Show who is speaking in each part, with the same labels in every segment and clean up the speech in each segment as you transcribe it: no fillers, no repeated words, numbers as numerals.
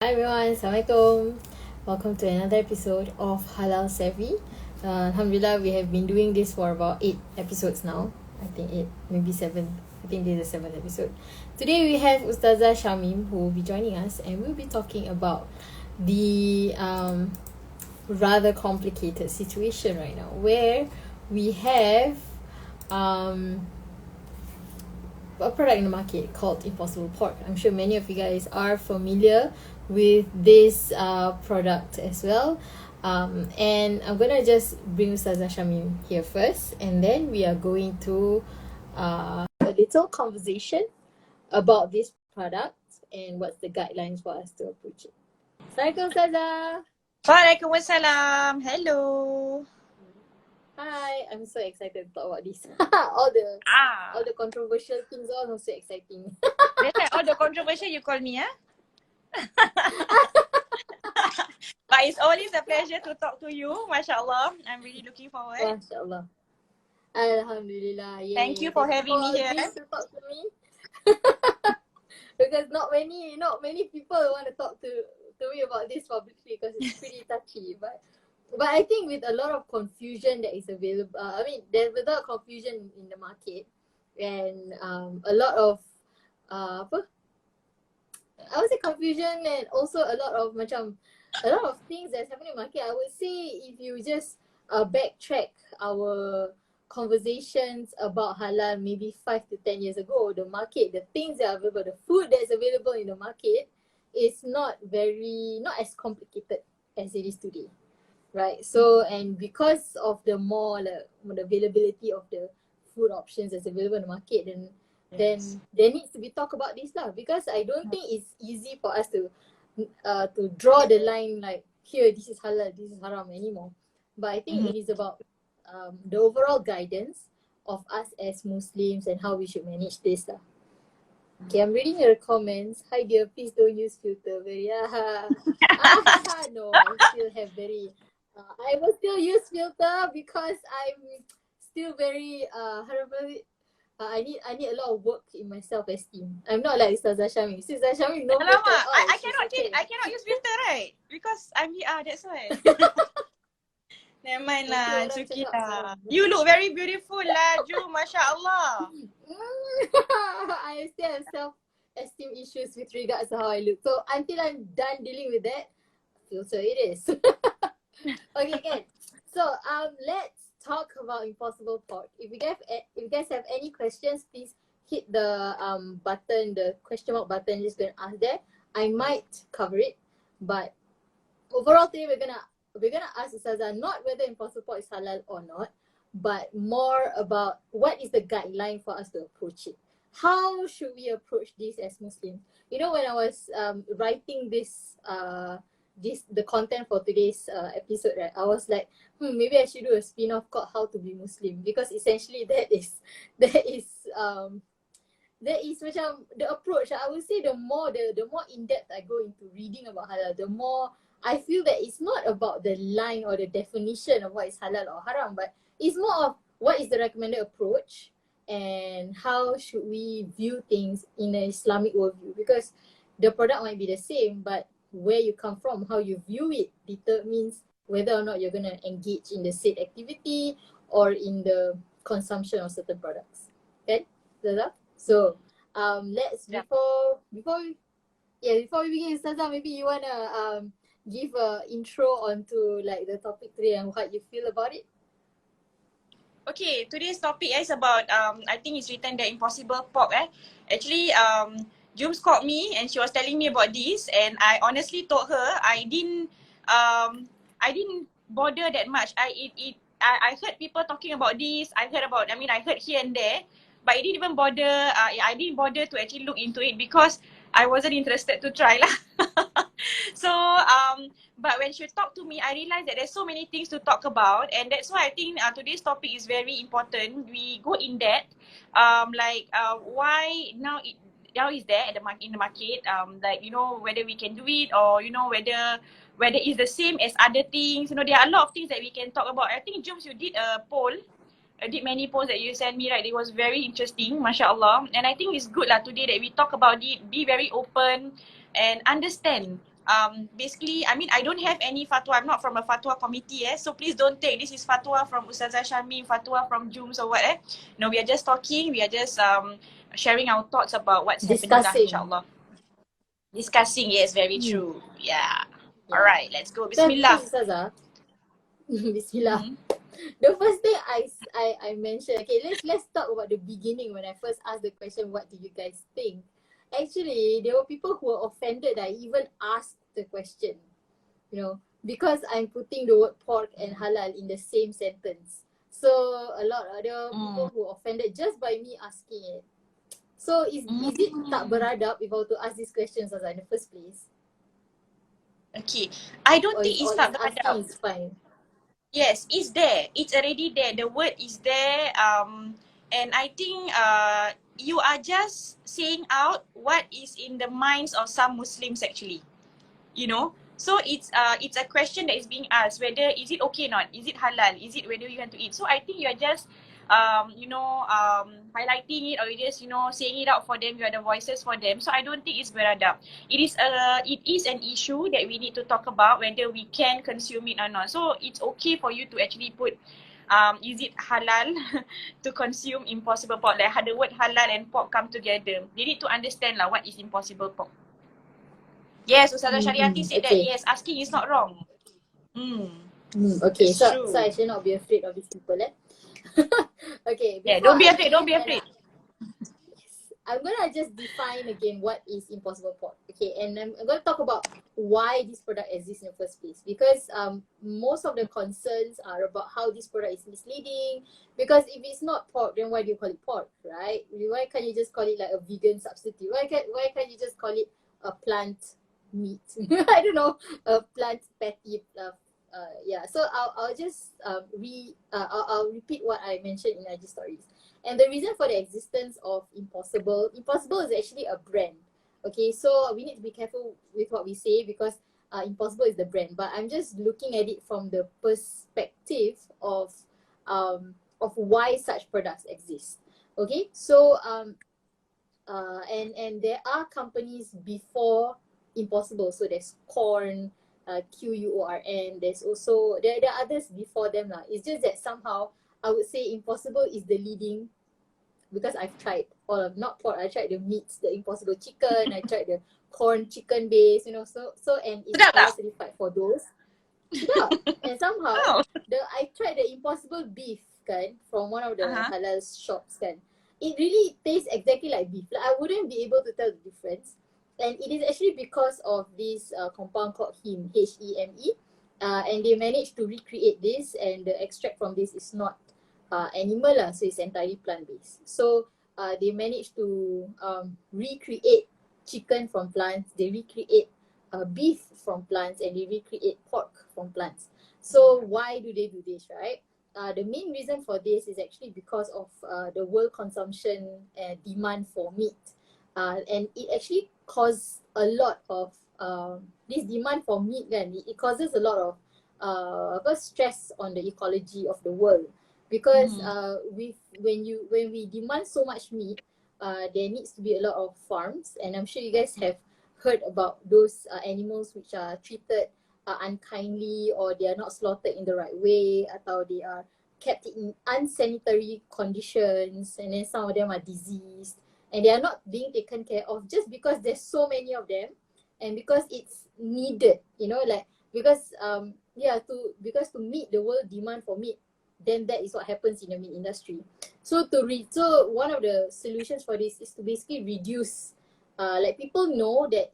Speaker 1: Hi everyone, Assalamualaikum. Welcome to another episode of Halal Savvy. Alhamdulillah, we have been doing this for about 8 episodes now. I think 8, maybe 7. I think this is the 7th episode. Today we have Ustazah Shamim who will be joining us, and we'll be talking about the rather complicated situation right now where we have a product in the market called Impossible Pork. I'm sure many of you guys are familiar with this product as well. And I'm gonna just bring Ustazah Shamim here first, and then we are going to a little conversation about this product and what's the guidelines for us to approach it. Assalamualaikum Ustazah.
Speaker 2: Waalaikumsalam. Hello.
Speaker 1: Hi, I'm so excited to talk about this. all the controversial things are so exciting.
Speaker 2: That's like all the controversial you call me, But it's always a pleasure to talk to you. MashaAllah. I'm really looking forward.
Speaker 1: MashaAllah. Alhamdulillah. Yay.
Speaker 2: Thank you for having me here.
Speaker 1: To talk to me. Because not many people want to talk to me about this publicly because it's pretty touchy. But I think with a lot of confusion that is available, there's a lot of confusion in the market, and a lot of I would say confusion, and also a lot of things that's happening in the market. I would say if you just backtrack our conversations about halal maybe 5 to 10 years ago, the market, the things that are available, the food that's available in the market is not as complicated as it is today. Right, so and because of the availability of the food options that's available in the market, then there needs to be talk about this lah. Because I don't think it's easy for us to draw the line like here, this is halal, this is haram anymore. But I think it is about the overall guidance of us as Muslims and how we should manage this lah. Okay, I'm reading your comments. Hi dear, please don't use filter. No, I still have very. I will still use filter because I'm still very I need a lot of work in my self-esteem. I'm not like Ustazah Shamim. Ustazah Shamim no filter.
Speaker 2: I cannot use filter, right? Because I'm here, that's why. Never mind lah, it's okay lah. You look very beautiful lah, Ju, MashaAllah.
Speaker 1: I still have self-esteem issues with regards to how I look. So until I'm done dealing with that, filter it is. Okay, good. So let's talk about Impossible Pork. If you guys have any questions, please hit the button, the question mark button. Just gonna ask there. I might cover it, but overall today we're gonna ask Ustazah not whether Impossible Pork is halal or not, but more about what is the guideline for us to approach it. How should we approach this as Muslims? You know, when I was writing the content for today's episode, right, I was like, maybe I should do a spin-off called How to Be Muslim, because essentially that is macam the approach. I would say the more in-depth I go into reading about halal, the more I feel that it's not about the line or the definition of what is halal or haram, but it's more of what is the recommended approach and how should we view things in an Islamic worldview. Because the product might be the same, but where you come from, how you view it determines whether or not you're going to engage in the said activity or in the consumption of certain products. Okay? So before we begin, Ustazah, maybe you want to give a intro onto like the topic today and what you feel about it.
Speaker 2: Okay, today's topic is about I think it's written the Impossible Pork. Actually, Jums called me and she was telling me about this, and I honestly told her I didn't bother that much. I heard people talking about this. I heard here and there, but I didn't even bother. I didn't bother to actually look into it because I wasn't interested to try lah. So but when she talked to me, I realized that there's so many things to talk about, and that's why I think today's topic is very important. We go in depth, why now is there in the market, like, you know, whether we can do it, or you know, whether it's the same as other things. You know, there are a lot of things that we can talk about. I think, Jums, you did a poll. I did many polls that you sent me, right? It was very interesting, mashallah. And I think it's good lah today that we talk about it, be very open and understand basically, I mean, I don't have any fatwa. I'm not from a fatwa committee, so please don't take this is fatwa from Ustazah Shamim, fatwa from Jooms or what. No, we are just talking. We are just sharing our thoughts about what's happening lah,
Speaker 1: Discussing.
Speaker 2: inshallah. Discussing, yes, very
Speaker 1: Hmm.
Speaker 2: true. Yeah.
Speaker 1: Yeah.
Speaker 2: Alright, let's go.
Speaker 1: So the
Speaker 2: Bismillah.
Speaker 1: thing, Ustazah, Bismillah.
Speaker 2: Mhm.
Speaker 1: The first thing I mentioned, okay, let's talk about the beginning when I first asked the question, what do you guys think? Actually, there were people who were offended that I even asked the question, you know, because I'm putting the word pork and halal in the same sentence. So a lot other people who were offended just by me asking it. So is it tak beradab if I were to ask these questions in the first place?
Speaker 2: Okay. I don't
Speaker 1: Or
Speaker 2: think it's
Speaker 1: is
Speaker 2: tak
Speaker 1: asking
Speaker 2: beradab.
Speaker 1: is fine?
Speaker 2: Yes, it's there. It's already there. The word is there. And I think you are just saying out what is in the minds of some Muslims actually. You know, so it's a question that is being asked whether is it okay or not, is it halal, is it whether you want to eat. So I think you are just highlighting it, or you just saying it out for them. You are the voices for them. So I don't think it's beradab. It is an issue that we need to talk about whether we can consume it or not. So it's okay for you to actually put is it halal to consume impossible pork. Like the word halal and pork come together, they need to understand lah what is impossible pork. Yes, Ustazah Syariati said that.
Speaker 1: Okay.
Speaker 2: Yes, asking is not wrong.
Speaker 1: Okay,
Speaker 2: That's
Speaker 1: so
Speaker 2: true.
Speaker 1: I should not be afraid of these people, Okay,
Speaker 2: Yeah,
Speaker 1: before
Speaker 2: don't be
Speaker 1: I
Speaker 2: afraid. Don't
Speaker 1: begin,
Speaker 2: be afraid.
Speaker 1: I'm gonna just define again what is impossible pork. Okay, and I'm gonna talk about why this product exists in the first place. Because most of the concerns are about how this product is misleading. Because if it's not pork, then why do you call it pork, right? Why can't you just call it like a vegan substitute? Why can't you just call it a plant meat? I don't know, a plant patty. Yeah. So I'll just I'll repeat what I mentioned in IG stories. And the reason for the existence of Impossible is actually a brand. Okay, so we need to be careful with what we say because Impossible is the brand. But I'm just looking at it from the perspective of why such products exist. Okay, so and there are companies before Impossible. So there's Corn, QUORN. There's also there are others before them lah. It's just that somehow I would say Impossible is the leading because I've tried all of not pork. I tried the meats, the Impossible chicken. I tried the corn chicken base. So and it's
Speaker 2: Sedap tak?
Speaker 1: halal certified for those. Sedap. And somehow
Speaker 2: Oh.
Speaker 1: I tried the Impossible beef kan from one of the
Speaker 2: Uh-huh.
Speaker 1: halal shops kan. It really tastes exactly like beef. Like I wouldn't be able to tell the difference. And it is actually because of this compound called heme, HEME. And they managed to recreate this, and the extract from this is not animal lah, so it's entirely plant based. So they managed to recreate chicken from plants, they recreate beef from plants, and they recreate pork from plants. So why do they do this, right? The main reason for this is actually because of the world consumption and demand for meat. And it actually caused a lot of this demand for meat kan, it causes a lot of stress on the ecology of the world. Because when we demand so much meat, there needs to be a lot of farms, and I'm sure you guys have heard about those animals which are treated unkindly, or they are not slaughtered in the right way, atau they are kept in unsanitary conditions, and then some of them are diseased and they are not being taken care of just because there's so many of them and because it's needed, like because because to meet the world demand for meat, then that is what happens in the meat industry. So one of the solutions for this is to basically reduce like people know that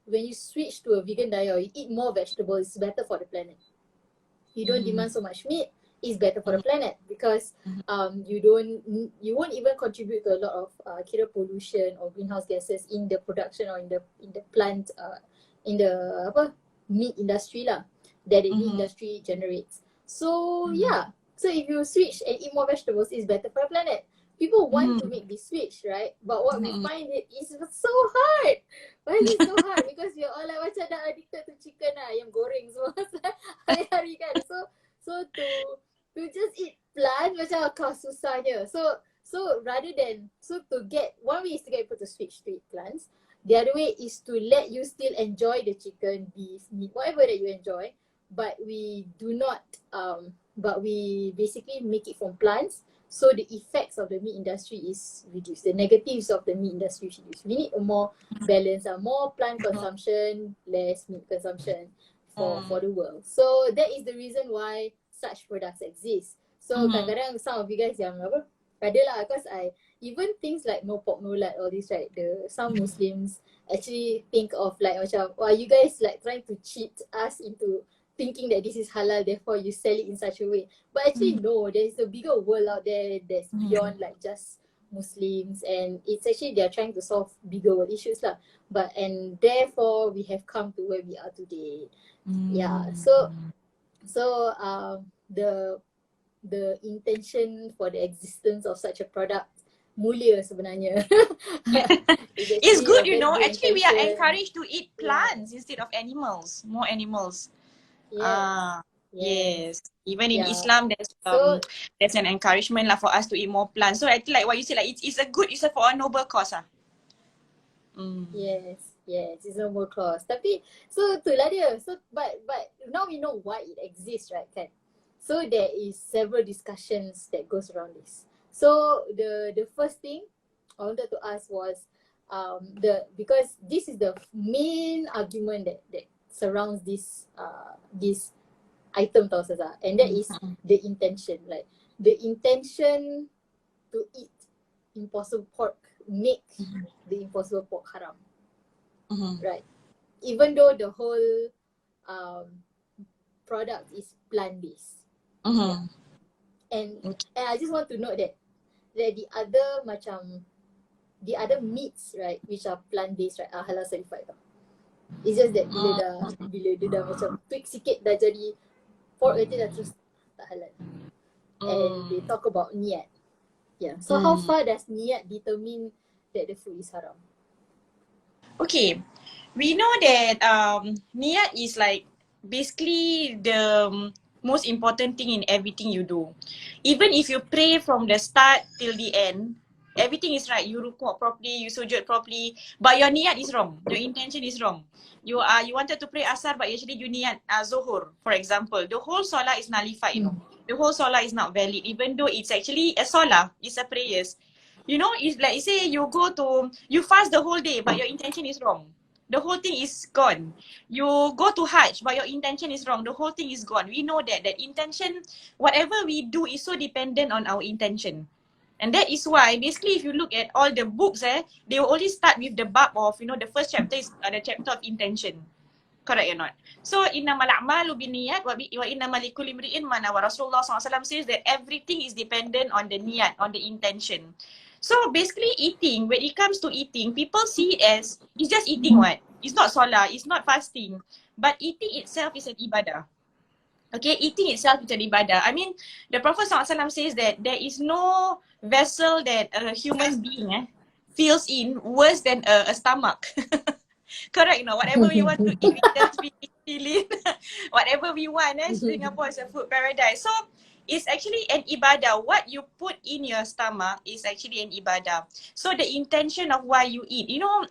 Speaker 1: when you switch to a vegan diet or you eat more vegetables, it's better for the planet. You don't demand so much meat, it's better for the planet because you won't even contribute to a lot of pollution or greenhouse gases in the production or in the plant in the meat industry lah that the meat industry generates. So so if you switch and eat more vegetables, it's better for the planet. People want to make this switch, right? But what we find it is so hard. Why is it so hard? Because we're all like macam dah addicted to chicken lah, yang goreng semua hari-hari kan. So to just eat plant macam susahnya. So rather than to get one way is to get people to switch to eat plants. The other way is to let you still enjoy the chicken, beef, meat, whatever that you enjoy, but we do not, but we basically make it from plants. So the effects of the meat industry is reduced. The negatives of the meat industry is reduced. We need a more balance, more plant consumption, less meat consumption for the world. So that is the reason why such products exist. So kadang-kadang some of you guys yang apa, ada lah, because I even things like no pork no lard, all this, right, some Muslims actually think of like macam, wah, you guys like trying to cheat us into thinking that this is halal, therefore you sell it in such a way. But actually no, there's a bigger world out there that's beyond like just Muslims, and it's actually they're trying to solve bigger world issues lah. But and therefore we have come to where we are today. Yeah. So the intention for the existence of such a product mulia sebenarnya.
Speaker 2: It's good, you know. Actually, we are encouraged to eat plants instead of animals. More animals. Yes. Even in Islam, there's an encouragement lah for us to eat more plants. So I think like what you said, like it's for a noble cause ah.
Speaker 1: Yes, it's a noble cause. Tapi so itulah dia. So but now we know why it exists, right, kan? So there is several discussions that goes around this. So the first thing I wanted to ask was because this is the main argument that surrounds this item, tau Ustazah, and that is the intention. Like the intention to eat impossible pork make the impossible pork haram, right? Even though the whole product is plant based. And I just want to note that the other meats, right, which are plant based, right, are halal certified. It's just that bila dia dah macam tweak sikit dah jadi pork, nanti dah terus tak halal. And they talk about niat. Yeah. So how far does niat determine that the food is haram?
Speaker 2: Okay, we know that niat is like basically the most important thing in everything you do. Even if you pray from the start till the end, everything is right. You rukuk properly, you sujud properly, but your niat is wrong. Your intention is wrong. You wanted to pray asar, but actually you niat zuhur, for example. The whole solat is nullified, you know. The whole solat is not valid, even though it's actually a solat, it's a prayers. You know, it's like say you fast the whole day, but your intention is wrong. The whole thing is gone. You go to Hajj, but your intention is wrong. The whole thing is gone. We know that intention, whatever we do is so dependent on our intention. And that is why, basically, if you look at all the books, they will only start with the bab of, you know, the first chapter is the chapter of intention. Correct or not? So, innamal a'malu binniyat wa innamal likulli imri'in ma nawa. Rasulullah SAW says that everything is dependent on the niyat, on the intention. So, basically, eating, when it comes to eating, people see it as, it's just eating what? It's not solat, it's not fasting. But eating itself is an ibadah. Okay, eating itself is an ibadah. I mean, the Prophet ﷺ says that there is no vessel that a human being fills in worse than a stomach. Correct, you know, whatever we want to eat, we just fill in. Whatever we want, Singapore is a food paradise. So, it's actually an ibadah. What you put in your stomach is actually an ibadah. So the intention of why you eat, you know,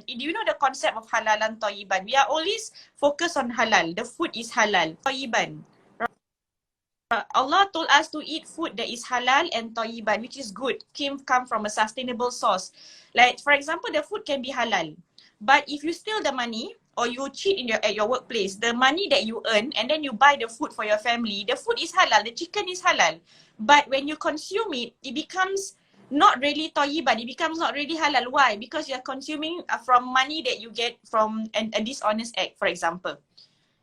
Speaker 2: do you know the concept of halalan thayyiban? We are always focused on halal. The food is halal. Thayyiban. Allah told us to eat food that is halal and thayyiban, which is good, come from a sustainable source. Like for example, the food can be halal, but if you steal the money or you cheat at your workplace, the money that you earn and then you buy the food for your family, the food is halal, the chicken is halal. But when you consume it, it becomes not really thayyiban, it becomes not really halal. Why? Because you're consuming from money that you get from a dishonest act, for example.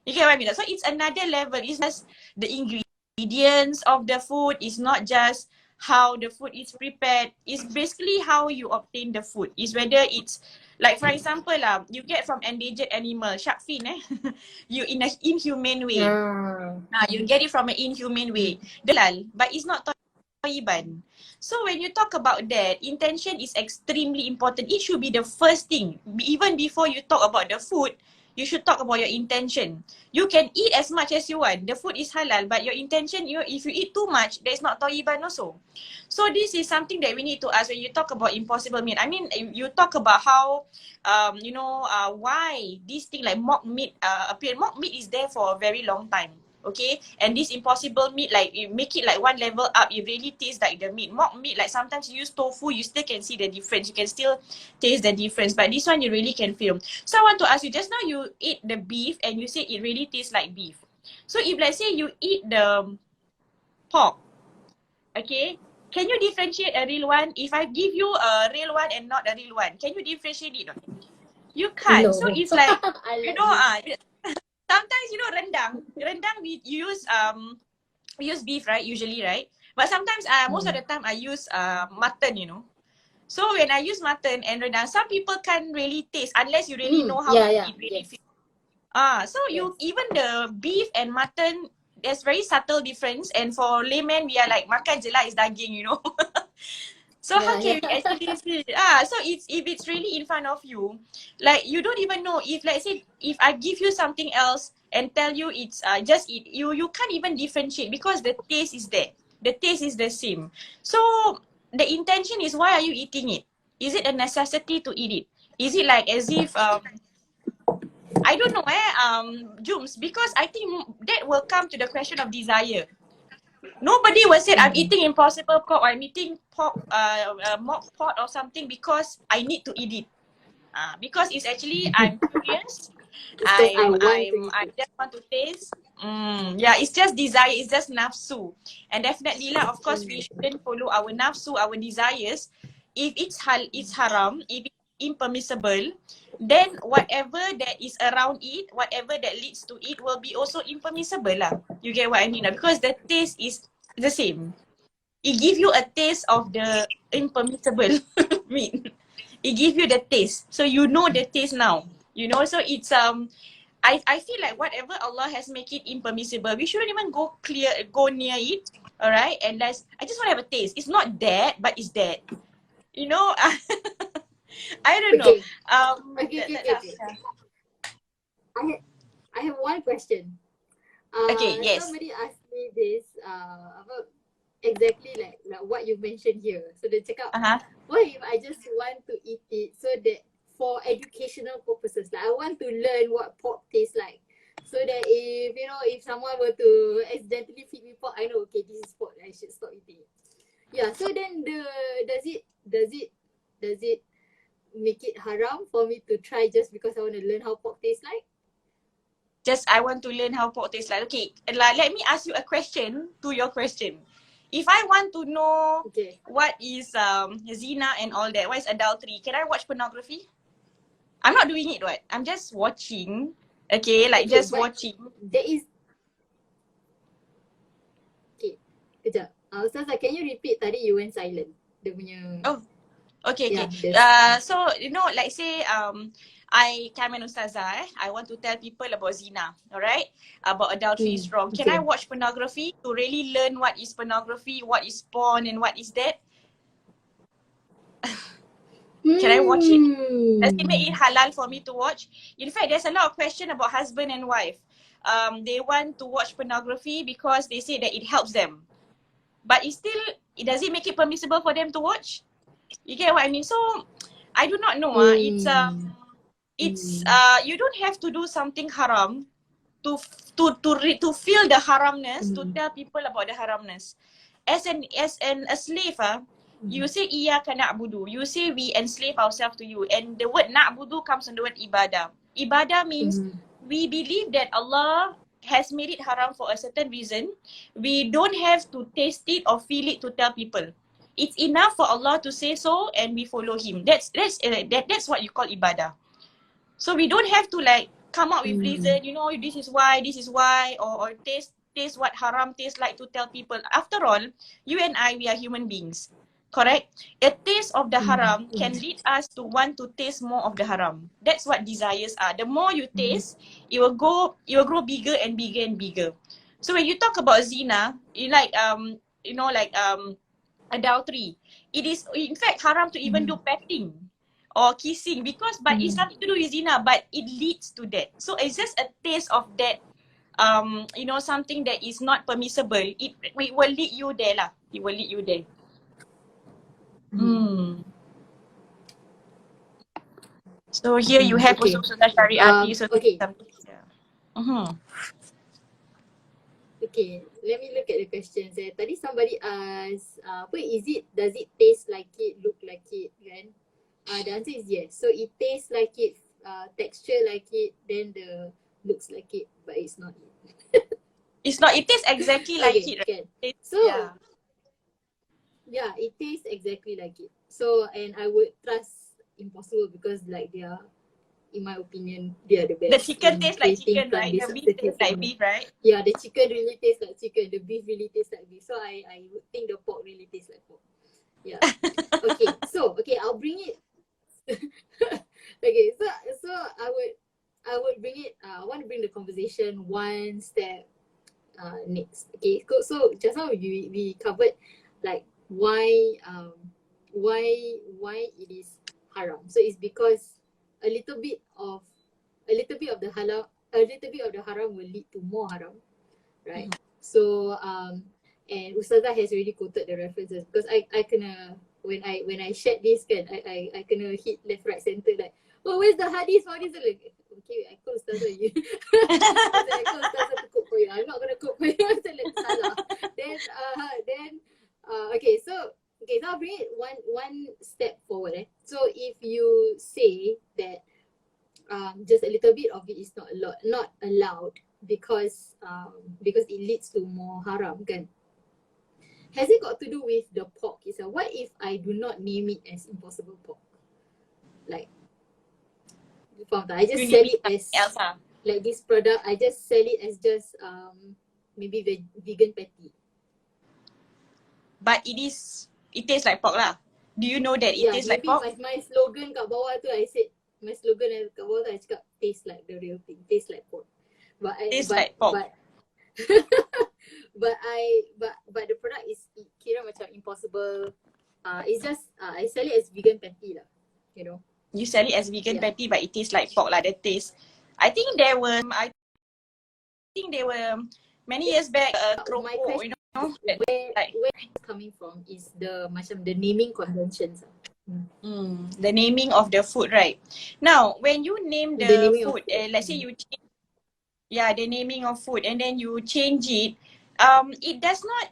Speaker 2: You get what I mean? So it's another level. It's just the ingredients of the food, it's not just how the food is prepared, it's basically how you obtain the food. It's whether it's like for example you get from endangered animal, shark fin you in an inhumane way. You get it from an inhumane way. Halal, but it's not thayyiban. So when you talk about that, intention is extremely important. It should be the first thing. Even before you talk about the food, you should talk about your intention. You can eat as much as you want. The food is halal, but your intention, if you eat too much, that's not tayyiban also. So this is something that we need to ask when you talk about impossible meat. I mean, you talk about how, why this thing like mock meat appear. Mock meat is there for a very long time. Okay, and this impossible meat, like you make it like one level up, it really tastes like the meat. Mock meat, like sometimes you use tofu, you still can see the difference. You can still taste the difference, but this one you really can feel. So I want to ask you, just now you ate the beef and you say it really tastes like beef. So if let's say you eat the pork, okay, can you differentiate a real one? If I give you a real one and not a real one, can you differentiate it? You can't.
Speaker 1: No.
Speaker 2: So it's like,
Speaker 1: I
Speaker 2: you
Speaker 1: like
Speaker 2: know,
Speaker 1: this.
Speaker 2: sometimes, you know, rendang we use beef, right? Usually, right? But sometimes most of the time I use mutton, you know. So when I use mutton and rendang, some people can't really taste unless you really know how it really feels. So you even the beef and mutton, there's very subtle difference, and for laymen we are like makan je lah, is daging, you know. So how can we actually see? So if it's really in front of you, like you don't even know if, let's say, if I give you something else and tell you it's just eat, you can't even differentiate because the taste is there. The taste is the same. So the intention is, why are you eating it? Is it a necessity to eat it? Is it like as if I don't know, Jooms, because I think that will come to the question of desire. Nobody will say I'm eating impossible pork or I'm eating pork, mock pot or something because I need to eat it. Because it's actually, I'm curious. I just want to taste. Yeah, it's just desire, it's just nafsu. And definitely lah, of course, we shouldn't follow our nafsu, our desires. If it's haram, if it's impermissible, then whatever that is around it, whatever that leads to it will be also impermissible lah. You get what I mean? Because the taste is the same. It gives you a taste of the impermissible meat. It gives you the taste. So you know the taste now. You know, so it's I feel like whatever Allah has make it impermissible, we shouldn't even go near it. Alright? And I just want to have a taste. It's not that, but it's that. You know? I don't know.
Speaker 1: Okay. I have one question.
Speaker 2: Okay, yes.
Speaker 1: Somebody asked me this about exactly like what you mentioned here. So they check out, what if I just want to eat it so that for educational purposes, like I want to learn what pork tastes like, so that if someone were to accidentally feed me pork, I know, okay, this is pork, I should stop eating it. Yeah, so then does it make it haram for me to try just because I want to learn how pork tastes like?
Speaker 2: Just I want to learn how pork tastes like. Okay, let me ask you a question to your question. If I want to know what is zina and all that, what is adultery, can I watch pornography? I'm not doing it, what? I'm just watching. Okay, just watching.
Speaker 1: There is... Okay, kejap. Ustazah, can you repeat tadi you went silent? Dia punya...
Speaker 2: Oh, okay. So, like say, I come an Ustazah, I want to tell people about zina, alright? About adultery is wrong. Can I watch pornography to really learn what is pornography, what is porn, and what is that? Can I watch it? Does it make it halal for me to watch? In fact, there's a lot of question about husband and wife. They want to watch pornography because they say that it helps them. But does it make it permissible for them to watch? You get what I mean? So, I do not know. It's you don't have to do something haram to feel the haramness, to tell people about the haramness. As a slave, you say iyyaka na'budu. You say we enslave ourselves to you. And the word na'budu comes from the word ibadah. Ibadah means we believe that Allah has made it haram for a certain reason. We don't have to taste it or feel it to tell people. It's enough for Allah to say so and we follow Him. That's what you call ibadah. So we don't have to come up with reason, this is why, or taste what haram tastes like to tell people. After all, you and I, we are human beings. Correct? A taste of the haram can lead us to want to taste more of the haram. That's what desires are. The more you taste, it will grow bigger and bigger and bigger. So when you talk about zina, adultery, it is in fact haram to even do petting or kissing because but it's nothing to do with zina, but it leads to that. So it's just a taste of that, you know, something that is not permissible. It will lead you there lah. It will lead you there. So here you have
Speaker 1: Okay.
Speaker 2: also Ustazah Syariati. So
Speaker 1: Okay.
Speaker 2: yeah.
Speaker 1: Okay, let me look at the questions. Tadi somebody asked, does it taste like it, look like it, kan? The answer is yes. So it tastes like it, texture like it, then the looks like it, but it's not it.
Speaker 2: It's not, it tastes exactly like it, right?
Speaker 1: Okay. So, yeah, it tastes exactly like it. So, and I would trust Impossible because like they are, in my opinion, they are the best.
Speaker 2: The chicken tastes like chicken, right? The beef tastes like beef, right?
Speaker 1: Yeah, the chicken really tastes like chicken. The beef really tastes like beef. So I would think the pork really tastes like pork. Yeah. Okay. So I'll bring it. Okay. So I would bring it. I want to bring the conversation one step next. Okay. So just now we covered like why it is haram. So it's because a little bit of the haram will lead to more haram, right? So and Ustazah has already quoted the references because I kena when I shared this kan I kena hit left right center like, oh, where's the hadith for this? Like, okay, I call Ustazah you. I call Ustazah to cook for you. I'm not gonna cook for you. I said like salah. Then okay, so I'll bring it one step forward. So if you say that just a little bit of it is not allowed because it leads to more haram, kan? Has it got to do with the pork itself? What if I do not name it as Impossible Pork? Like, I just sell it as like this product. I just sell it as just maybe vegan patty.
Speaker 2: But it tastes like pork lah. Do you know that it tastes like pork?
Speaker 1: Maybe my slogan kat bawah tu I said, my slogan kat bawah tu I cakap taste like the real thing, taste like pork. But the product is kira macam Impossible. It's just I sell it as vegan patty lah, you know.
Speaker 2: You sell it as vegan patty, but it tastes like pork lah. The taste. I think there were many years back keropok, you know.
Speaker 1: Where it's coming from is the naming conventions.
Speaker 2: The naming of the food, right? Now, when you name the food, let's say you change, the naming of food, and then you change it, it does not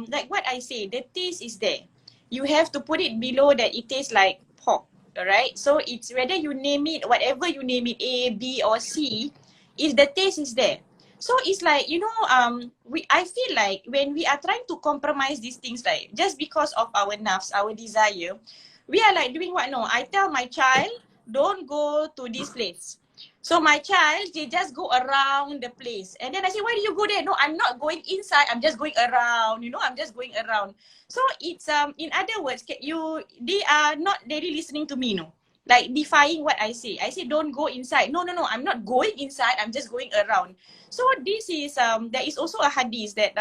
Speaker 2: like what I say. The taste is there. You have to put it below that it tastes like pork, alright? So it's whether you name it, whatever you name it, A, B, or C, if the taste is there. So it's like, you know, I feel like when we are trying to compromise these things, like just because of our nafs, our desire, we are like doing what? No, I tell my child, don't go to this place. So my child, they just go around the place. And then I say, why do you go there? No, I'm not going inside. I'm just going around, you know, I'm just going around. So it's, in other words, they are not really listening to me, no. Like defying what I say. I say, don't go inside. No, I'm not going inside. I'm just going around. So this is, there is also a hadith that,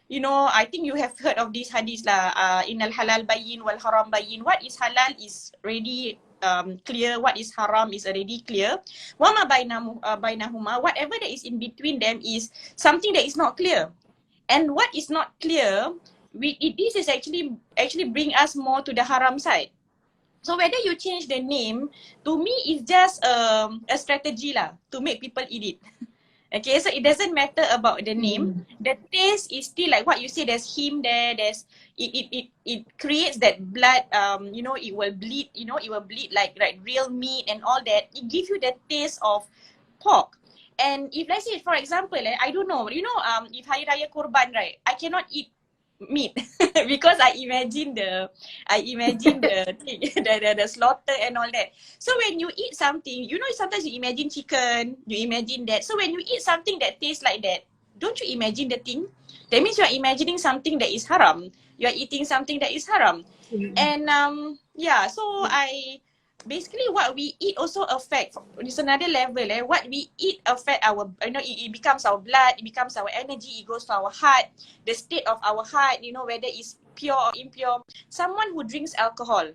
Speaker 2: you know, I think you have heard of this hadith lah. Innal halal bayyin wal haram bayyin. What is halal is already clear. What is haram is already clear. Wama bainahuma. Whatever that is in between them is something that is not clear. And what is not clear, this is actually bring us more to the haram side. So whether you change the name, to me is just a strategy lah to make people eat it. Okay, so it doesn't matter about the name. The taste is still like what you say. There's him there. There's it creates that blood. You know, it will bleed. You know, it will bleed like real meat and all that. It gives you the taste of pork. And if let's say, for example, I don't know. You know, if Hari Raya Kurban, right? I cannot eat meat because I imagine the the slaughter and all that. So when you eat something, you know, sometimes you imagine chicken, you imagine that. So when you eat something that tastes like that, don't you imagine the thing? That means you are imagining something that is haram. You are eating something that is haram. And so basically what we eat also affect, it's another level. What we eat affect our, you know, it becomes our blood, it becomes our energy, it goes to our heart, the state of our heart, you know, whether it's pure or impure. Someone who drinks alcohol,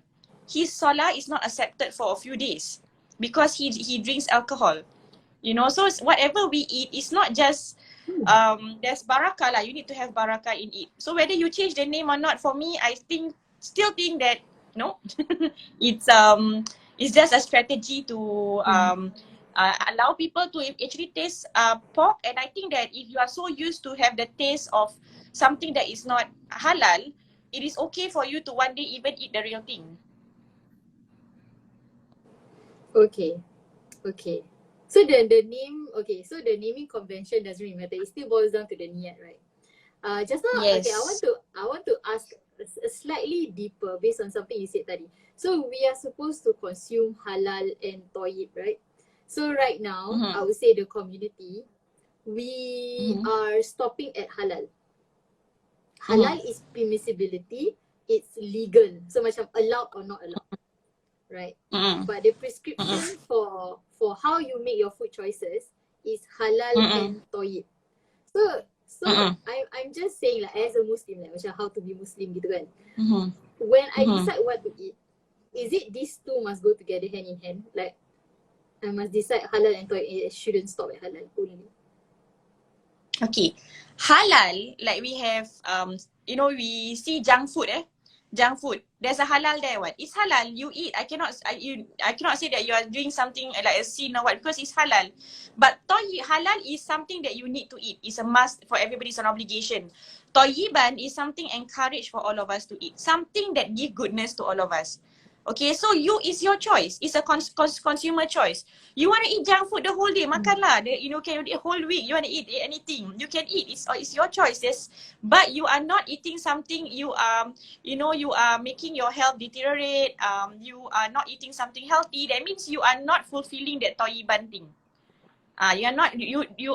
Speaker 2: his salah is not accepted for a few days because he drinks alcohol. You know, so whatever we eat is not just there's barakah lah. You need to have barakah in it. So whether you change the name or not, for me, I still think that no, it's just a strategy to allow people to actually taste pork. And I think that if you are so used to have the taste of something that is not halal, it is okay for you to one day even eat the real thing.
Speaker 1: Okay. So the name, okay, so the naming convention doesn't really matter. It still boils down to the niyat, right? Just now,
Speaker 2: Yes.
Speaker 1: okay, I want to ask a slightly deeper based on something you said tadi. So we are supposed to consume halal and toyib, right? So right now, I would say the community, we are stopping at halal. Halal is permissibility, it's legal. So macam allowed or not allowed, right? But the prescription for how you make your food choices is halal and toyib. So I'm just saying like as a Muslim, like macam how to be Muslim gitu kan. When I decide what to eat, is it these two must go together hand in hand? Like I must decide halal and toyib, it shouldn't stop at halal only.
Speaker 2: Okay. Halal, like we have, you know, we see junk food, junk food. There's a halal there, what? It's halal, you eat. I cannot say that you are doing something like a sin or what, because it's halal. But halal is something that you need to eat. It's a must for everybody, it's an obligation. Toyiban is something encouraged for all of us to eat. Something that give goodness to all of us. Okay, so it's your choice. It's a consumer choice. You want to eat junk food the whole day, makanlah. You know, can eat whole week. You want to eat anything, you can eat. It's your choice. Yes, but you are not eating something. You are making your health deteriorate. You are not eating something healthy. That means you are not fulfilling that toyiban thing. You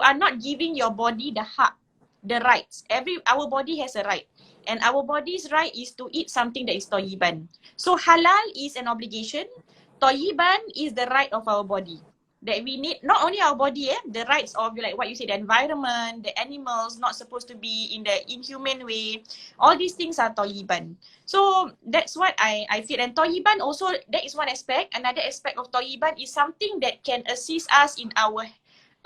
Speaker 2: are not giving your body the hak, the rights. Our body has a right. And our body's right is to eat something that is toyiban. So halal is an obligation. Toyiban is the right of our body. That we need, not only our body, the rights of, like what you said, the environment, the animals not supposed to be in the inhumane way. All these things are toyiban. So that's what I feel. And toyiban also, that is one aspect. Another aspect of toyiban is something that can assist us in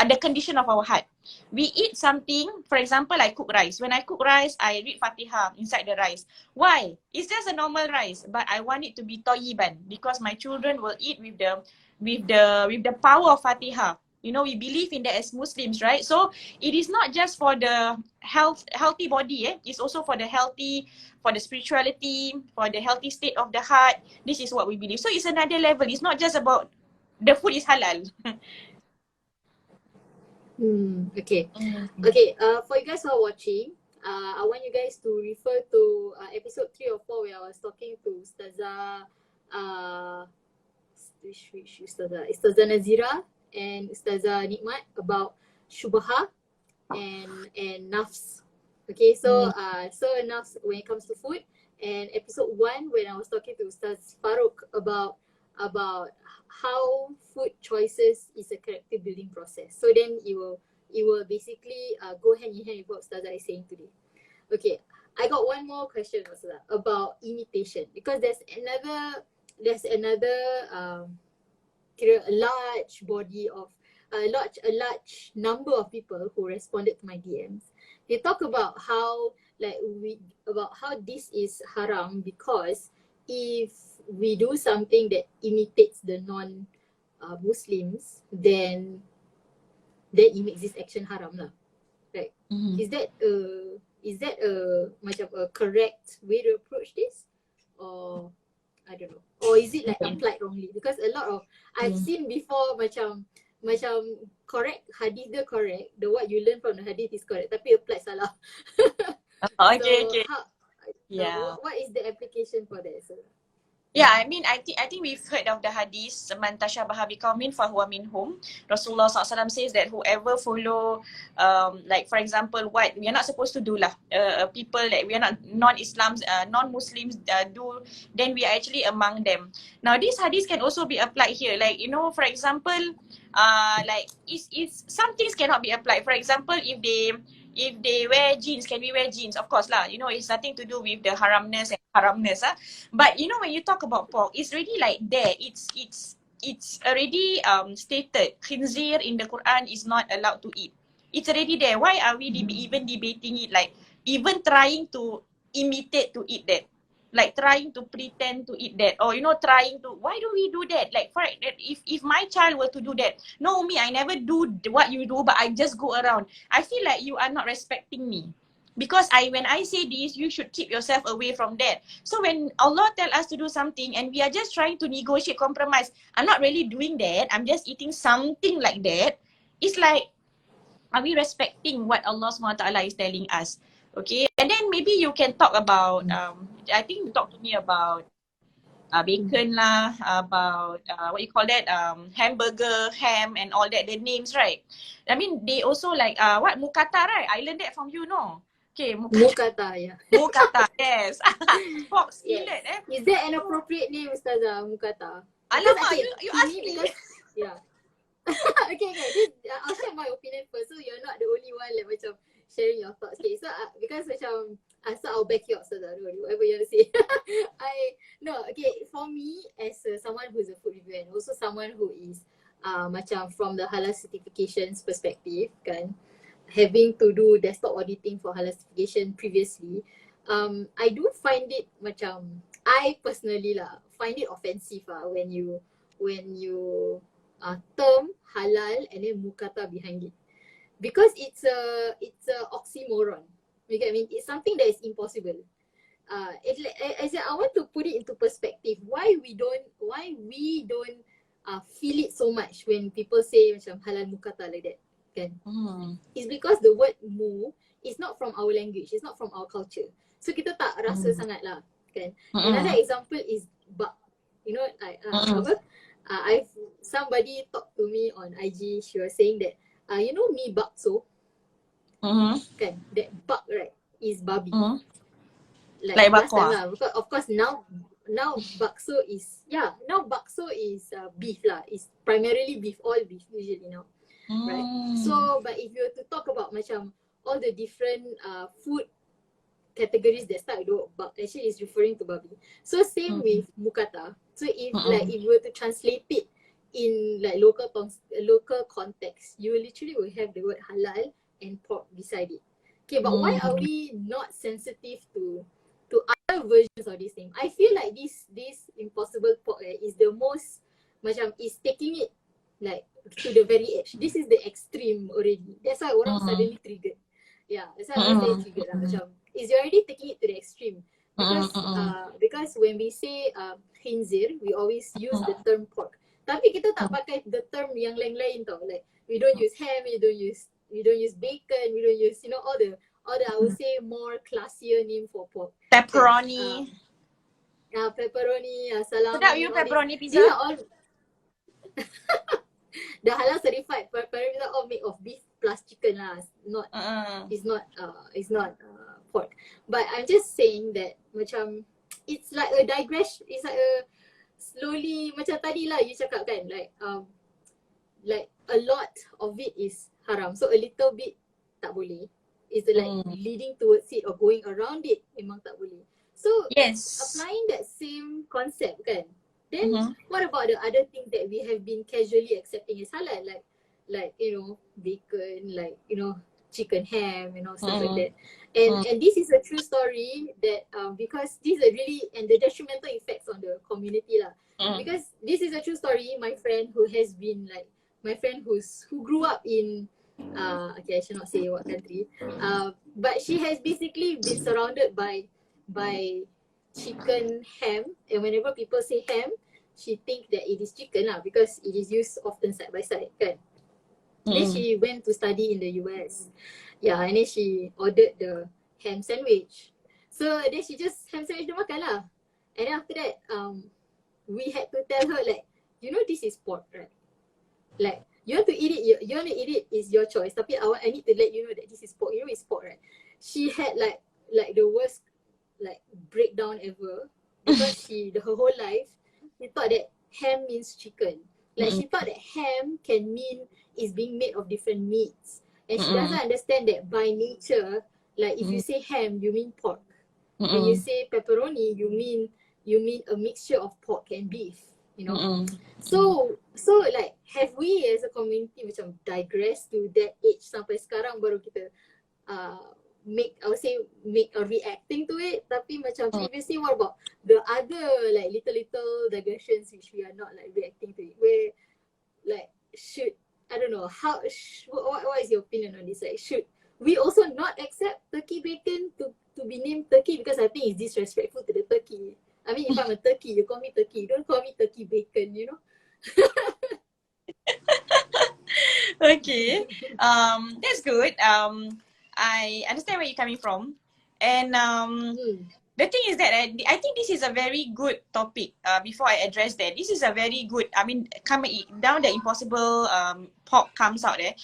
Speaker 2: the condition of our heart. We eat something, for example, I cook rice. When I cook rice, I read Fatihah inside the rice. Why? It's just a normal rice, but I want it to be toyiban because my children will eat with the power of Fatihah. You know, we believe in that as Muslims, right? So it is not just for the healthy body, it's also for the spirituality, for the healthy state of the heart. This is what we believe. So it's another level. It's not just about the food is halal.
Speaker 1: Okay. Okay, for you guys who are watching, I want you guys to refer to episode 3 or 4 where I was talking to Ustazah, which Ustazah? Ustazah Nazira and Ustazah Nikmat about Shubha and Nafs. Okay, so Nafs when it comes to food, and episode 1 when I was talking to Ustaz Farouk about how food choices is a character building process. So then it will basically go hand in hand with what Ustazah is saying today. Okay, I got one more question, Ustazah, about imitation, because there's another a large number of people who responded to my DMs. They talk about how this is haram because if we do something that imitates the non-Muslims, then it makes this action haram lah. Right? Is that a macam a correct way to approach this, or I don't know, or is it like applied wrongly? Because a lot of I've seen before macam correct hadith dia correct, the what you learn from the hadith is correct, tapi applied salah.
Speaker 2: Okay.
Speaker 1: What is the application for that? So,
Speaker 2: yeah, I mean, I think we've heard of the hadith, man tashabaha biqaumin fahuwa minhum. Rasulullah SAW says that whoever follow, like for example, what we are not supposed to do lah, people that we are not non-Muslims do, then we are actually among them. Now, this hadith can also be applied here. Like, you know, for example, like some things cannot be applied. For example, if they wear jeans, can we wear jeans? Of course lah. You know, it's nothing to do with the haramness and haramness. But you know, when you talk about pork, it's already like there. It's already stated. Khinzir in the Quran is not allowed to eat. It's already there. Why are we even debating it? Like even trying to imitate to eat that. Like trying to pretend to eat that, or you know, trying to. Why do we do that? Like, for if my child were to do that, no, me, I never do what you do, but I just go around. I feel like you are not respecting me, because when I say this, you should keep yourself away from that. So when Allah tell us to do something and we are just trying to negotiate, compromise, I'm not really doing that. I'm just eating something like that. It's like, are we respecting what Allah SWT is telling us? Okay, and then maybe you can talk about, I think you talk to me about bacon lah, about what you call that, hamburger, ham and all that, the names, right? I mean, they also like, what, mukata, right? I learned that from you, no? Okay,
Speaker 1: Mukata, yeah.
Speaker 2: Mukata, yes. Pork
Speaker 1: Yes.
Speaker 2: skillet,
Speaker 1: Is that an appropriate name, Ustazah, Mukata?
Speaker 2: Alamak, you asked me.
Speaker 1: Because, yeah. Okay. I'll share my opinion first. So you're not the only one like macam sharing your thoughts. Okay, so because macam so I'll back you up, Ustazah. Don't worry, whatever you want to say. For me as someone who's a food reviewer and also someone who is macam from the halal certifications perspective kan, having to do desktop auditing for halal certification previously, I do find it macam, I personally lah find it offensive when you term halal and then mukata behind it, because it's a oxymoron. You get me? It's something that is impossible. I want to put it into perspective. Why we don't feel it so much when people say macam halal mukata like that, kan? It's because the word mu is not from our language, it's not from our culture. So kita tak rasa sangat lah, kan? Another example is bak. You know, like somebody talked to me on IG. She was saying that you know mi bakso, kan? That bak, right, is babi. Like last time lah, because of course now bakso is beef lah. It's primarily beef, all beef usually now, right? So but if you were to talk about macam all the different food categories that start with bak, actually is referring to babi. So same with mukata. So if you were to translate it in like local context, you literally will have the word halal and pork beside it. Okay, but why are we not sensitive to other versions of this thing? I feel like this impossible pork is the most macam, is taking it like to the very edge. This is the extreme already. That's why orang suddenly triggered. Yeah, that's why orang say triggered lah. Macam, is already taking it to the extreme. Because when we say khinzir, we always use the term pork. Tapi kita tak pakai the term yang lain-lain tau. Like we don't use ham, we don't use bacon, we don't use, you know, all the I would say more classier name for pork.
Speaker 2: Pepperoni.
Speaker 1: Pepperoni, salami.
Speaker 2: Sedap you pepperoni pizza.
Speaker 1: These are all the halal certified pepperoni pizza all made of beef plus chicken lah. It's not pork. But I'm just saying that macam it's like a digression. It's like a slowly, macam tadi lah you cakap kan, like a lot of it is haram. So a little bit tak boleh. Is like leading towards it or going around it, memang tak boleh. So applying that same concept kan, then what about the other things that we have been casually accepting as halal, like you know, bacon, like you know, chicken, ham, you know, stuff like that. And this is a true story that because these are really, and the detrimental effects on the community lah. Because this is a true story. My friend who grew up in okay, I should not say what country, but she has basically been surrounded by chicken, ham, and whenever people say ham, she think that it is chicken lah, because it is used often side by side kan. Then she went to study in the US, and then she ordered the ham sandwich. So then she just ham sandwich dia makan lah, and then after that we had to tell her like, you know, this is pork, right? Like, you want to eat it is your choice. Tapi I need to let you know that this is pork. You know it's pork, right? She had like the worst like breakdown ever, because her whole life she thought that ham means chicken. Like she thought that ham can mean is being made of different meats, and she doesn't understand that by nature, like if you say ham, you mean pork. when you say pepperoni, you mean a mixture of pork and beef, you know. So like, have we as a community macam digress to that age sampai sekarang baru kita make reacting to it? Tapi macam previously, what about the other like little digressions which we are not like reacting to it, where like should, I don't know, what is your opinion on this? Like, should we also not accept turkey bacon to be named turkey, because I think it's disrespectful to the turkey. I mean, if I'm a turkey, you call me turkey, don't call me turkey bacon, you know.
Speaker 2: Okay, that's good. I understand where you're coming from, and the thing is that I think this is a very good topic. Before I address that, this is a very good. I mean, down the impossible pork comes out there.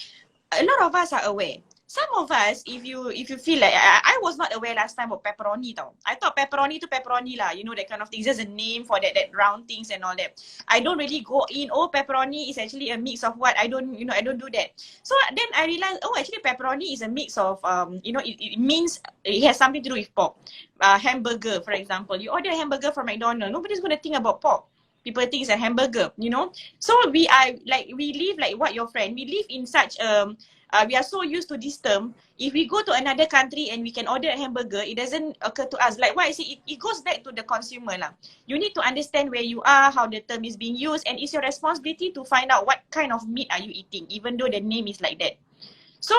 Speaker 2: A lot of us are aware. Some of us, if you feel like, I was not aware last time of pepperoni tau. I thought pepperoni to pepperoni lah, you know, that kind of thing. It's just a name for that round things and all that. I don't really go in, oh, pepperoni is actually a mix of what? I don't do that. So then I realized, oh, actually pepperoni is a mix of, you know, it means, it has something to do with pork. Hamburger, for example. You order a hamburger from McDonald's, nobody's going to think about pork. People think it's a hamburger, you know. So we live like what your friend, we live in such we are so used to this term. If we go to another country and we can order a hamburger, it doesn't occur to us. Like what I say, it goes back to the consumer lah. You need to understand where you are, how the term is being used, and it's your responsibility to find out what kind of meat are you eating, even though the name is like that. So,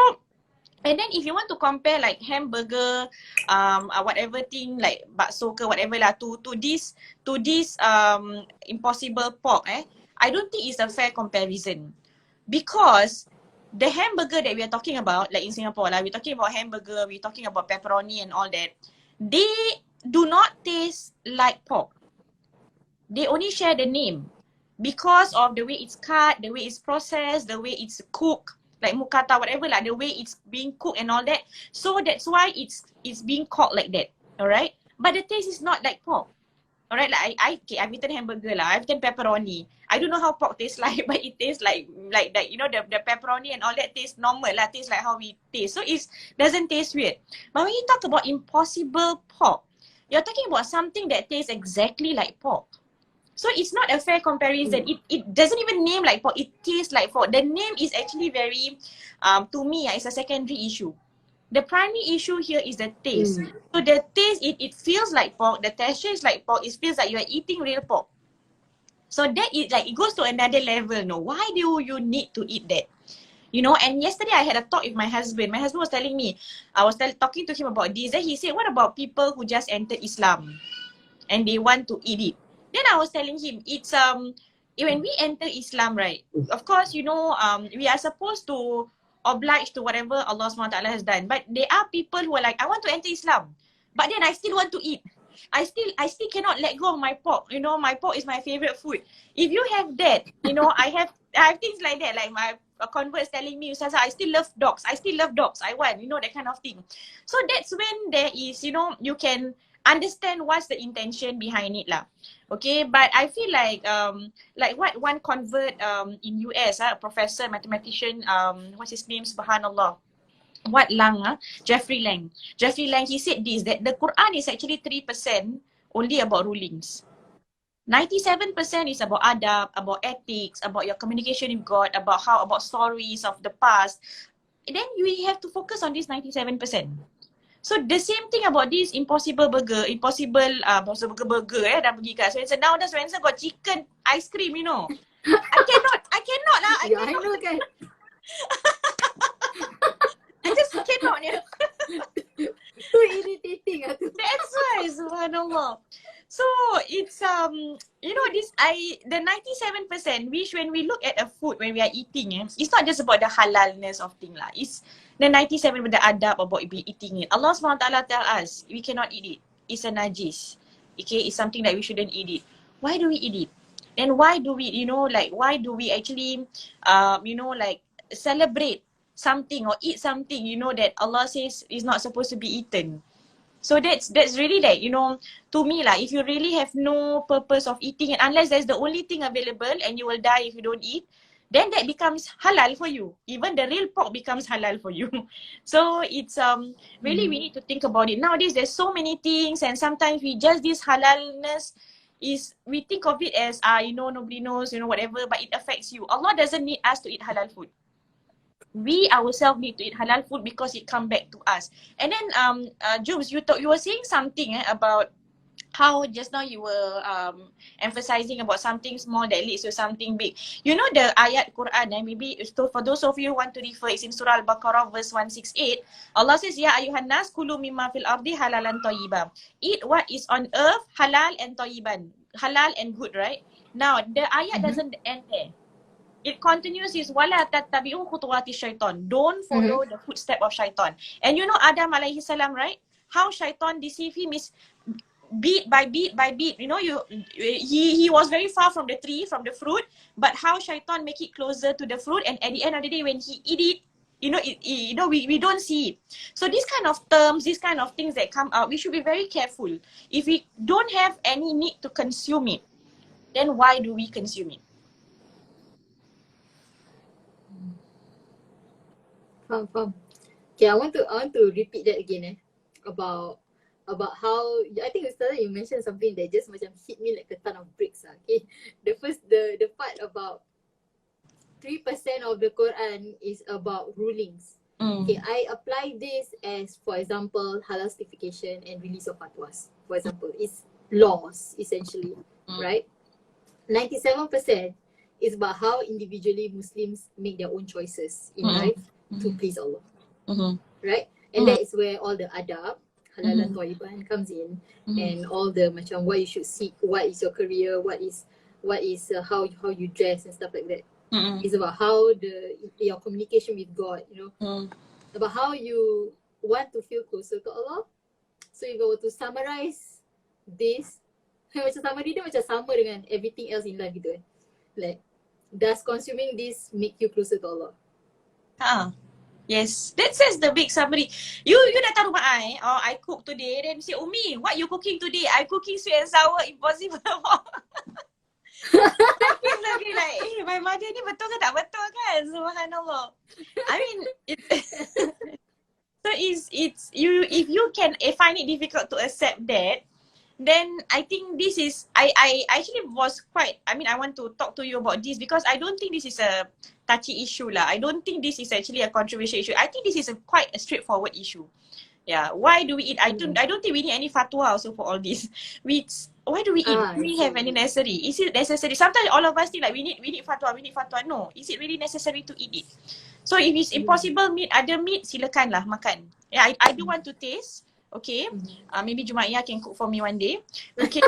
Speaker 2: and then if you want to compare like hamburger, whatever thing like bakso ke whatever lah to this impossible pork, I don't think it's a fair comparison, because the hamburger that we are talking about, like in Singapore lah, we're talking about hamburger, we're talking about pepperoni and all that. They do not taste like pork. They only share the name because of the way it's cut, the way it's processed, the way it's cooked, like mukata, whatever lah, the way it's being cooked and all that. So that's why it's being called like that, alright? But the taste is not like pork. Alright, like I've eaten hamburger lah, I've eaten pepperoni. I don't know how pork tastes like, but it tastes like that, you know, the pepperoni and all that tastes normal lah, tastes like how we taste. So it doesn't taste weird. But when you talk about impossible pork, you're talking about something that tastes exactly like pork. So it's not a fair comparison. It doesn't even name like pork, it tastes like pork. The name is actually very, to me, it's a secondary issue. The primary issue here is the taste. So the taste, it feels like pork, the texture is like pork, it feels like you are eating real pork. So that is like, it goes to another level, no? Why do you need to eat that? You know, and yesterday I had a talk with my husband. My husband was telling me, I was talking to him about this. Then he said, what about people who just entered Islam and they want to eat it? Then I was telling him, it's when we enter Islam, right? Of course, you know, we are supposed to oblige to whatever Allah SWT has done. But there are people who are like, I want to enter Islam, but then I still want to eat. I still cannot let go of my pork. You know, my pork is my favorite food. If you have that, you know, I have things like that. Like my converts telling me, Ustazah, I still love dogs. I want, you know, that kind of thing. So that's when there is, you know, you can understand what's the intention behind it lah. Okay, but I feel like what one convert in US, a professor, mathematician, what's his name, subhanallah, Jeffrey Lang, he said this, that the Quran is actually 3% only about rulings. 97% is about adab, about ethics, about your communication with God, about stories of the past. And then you have to focus on this 97%. So the same thing about this impossible burger dah pergi kat Swensen. Now Swensen got chicken ice cream, you know. I cannot lah.
Speaker 1: I know kan.
Speaker 2: I just cannot.
Speaker 1: Too irritating.
Speaker 2: That's why, subhanallah. So it's you know, the 97%, which when we look at a food when we are eating, it's not just about the halalness of thing lah. It's the 97 with the adab about eating it. Allah SWT tell us we cannot eat it. It's a najis. Okay, it's something that we shouldn't eat it. Why do we eat it? And why do we, you know, like why do we actually you know, like celebrate something or eat something, you know, that Allah says is not supposed to be eaten? So that's really like, you know, to me lah, if you really have no purpose of eating it, unless that's the only thing available and you will die if you don't eat, then that becomes halal for you. Even the real pork becomes halal for you. So it's really we need to think about it. Nowadays there's so many things, and sometimes we just this halalness is we think of it as nobody knows, whatever, but it affects you. Allah doesn't need us to eat halal food. We ourselves need to eat halal food because it come back to us. And then Jubes, you were saying something about how just now you were emphasizing about something small that leads to something big. You know the ayat Quran, maybe for those of you who want to refer, it's in Surah Al-Baqarah verse 168. Allah says, Ya ayuhan nas kulu mimma fil ardi halalan tayyiban. Eat what is on earth halal and tayyiban. Halal and good, right? Now, the ayat doesn't end there. It continues is wala tattabi'u khutuwati syaitan. Don't follow the footstep of shaitan. And you know Adam alaihi salam, right? How shaitan deceive him is bit by bit by bit. He was very far from the tree, from the fruit, but how shaitan make it closer to the fruit, and at the end of the day when he eat it, we don't see it. So these kind of terms, these kind of things that come out, we should be very careful. If we don't have any need to consume it, then why do we consume it?
Speaker 1: Faham. Okay, I want to repeat that again about how I think Ustazah you mentioned something that just macam hit me like a ton of bricks. Okay, the part about 3% of the Quran is about rulings. Okay, I apply this as, for example, halal certification and release of fatwas. For example, it's laws essentially, right? 97% is about how individually Muslims make their own choices in life to please Allah, right? And that is where all the adab, halal and thayyiban comes in, and all the macam what you should seek, what is your career, what is how you dress and stuff like that. It's about how your communication with God, about how you want to feel closer to Allah. So if I were to summarize this, macam summary dia macam sama dengan everything else in life gitu like, does consuming this make you closer to Allah?
Speaker 2: Yes, that says the big summary. You datang rumah I cook today, then say, Umi, what you cooking today? I cooking sweet and sour, impossible. I feel like, my mother ni betul ke tak betul kan? Subhanallah. I mean, so it's you, if you can find it difficult to accept that, then I think this is, I actually was quite, I want to talk to you about this because I don't think this is a touchy issue lah. I don't think this is actually a controversial issue. I think this is quite a straightforward issue. Yeah, why do we eat? I don't think we need any fatwa also for all this. Why do we eat? Do we have any necessary? Is it necessary? Sometimes all of us think like we need fatwa. No, is it really necessary to eat it? So if it's impossible other meat, silakan lah makan. Yeah, I do want to taste. Okay, maybe Jumaiyah can cook for me one day. Okay.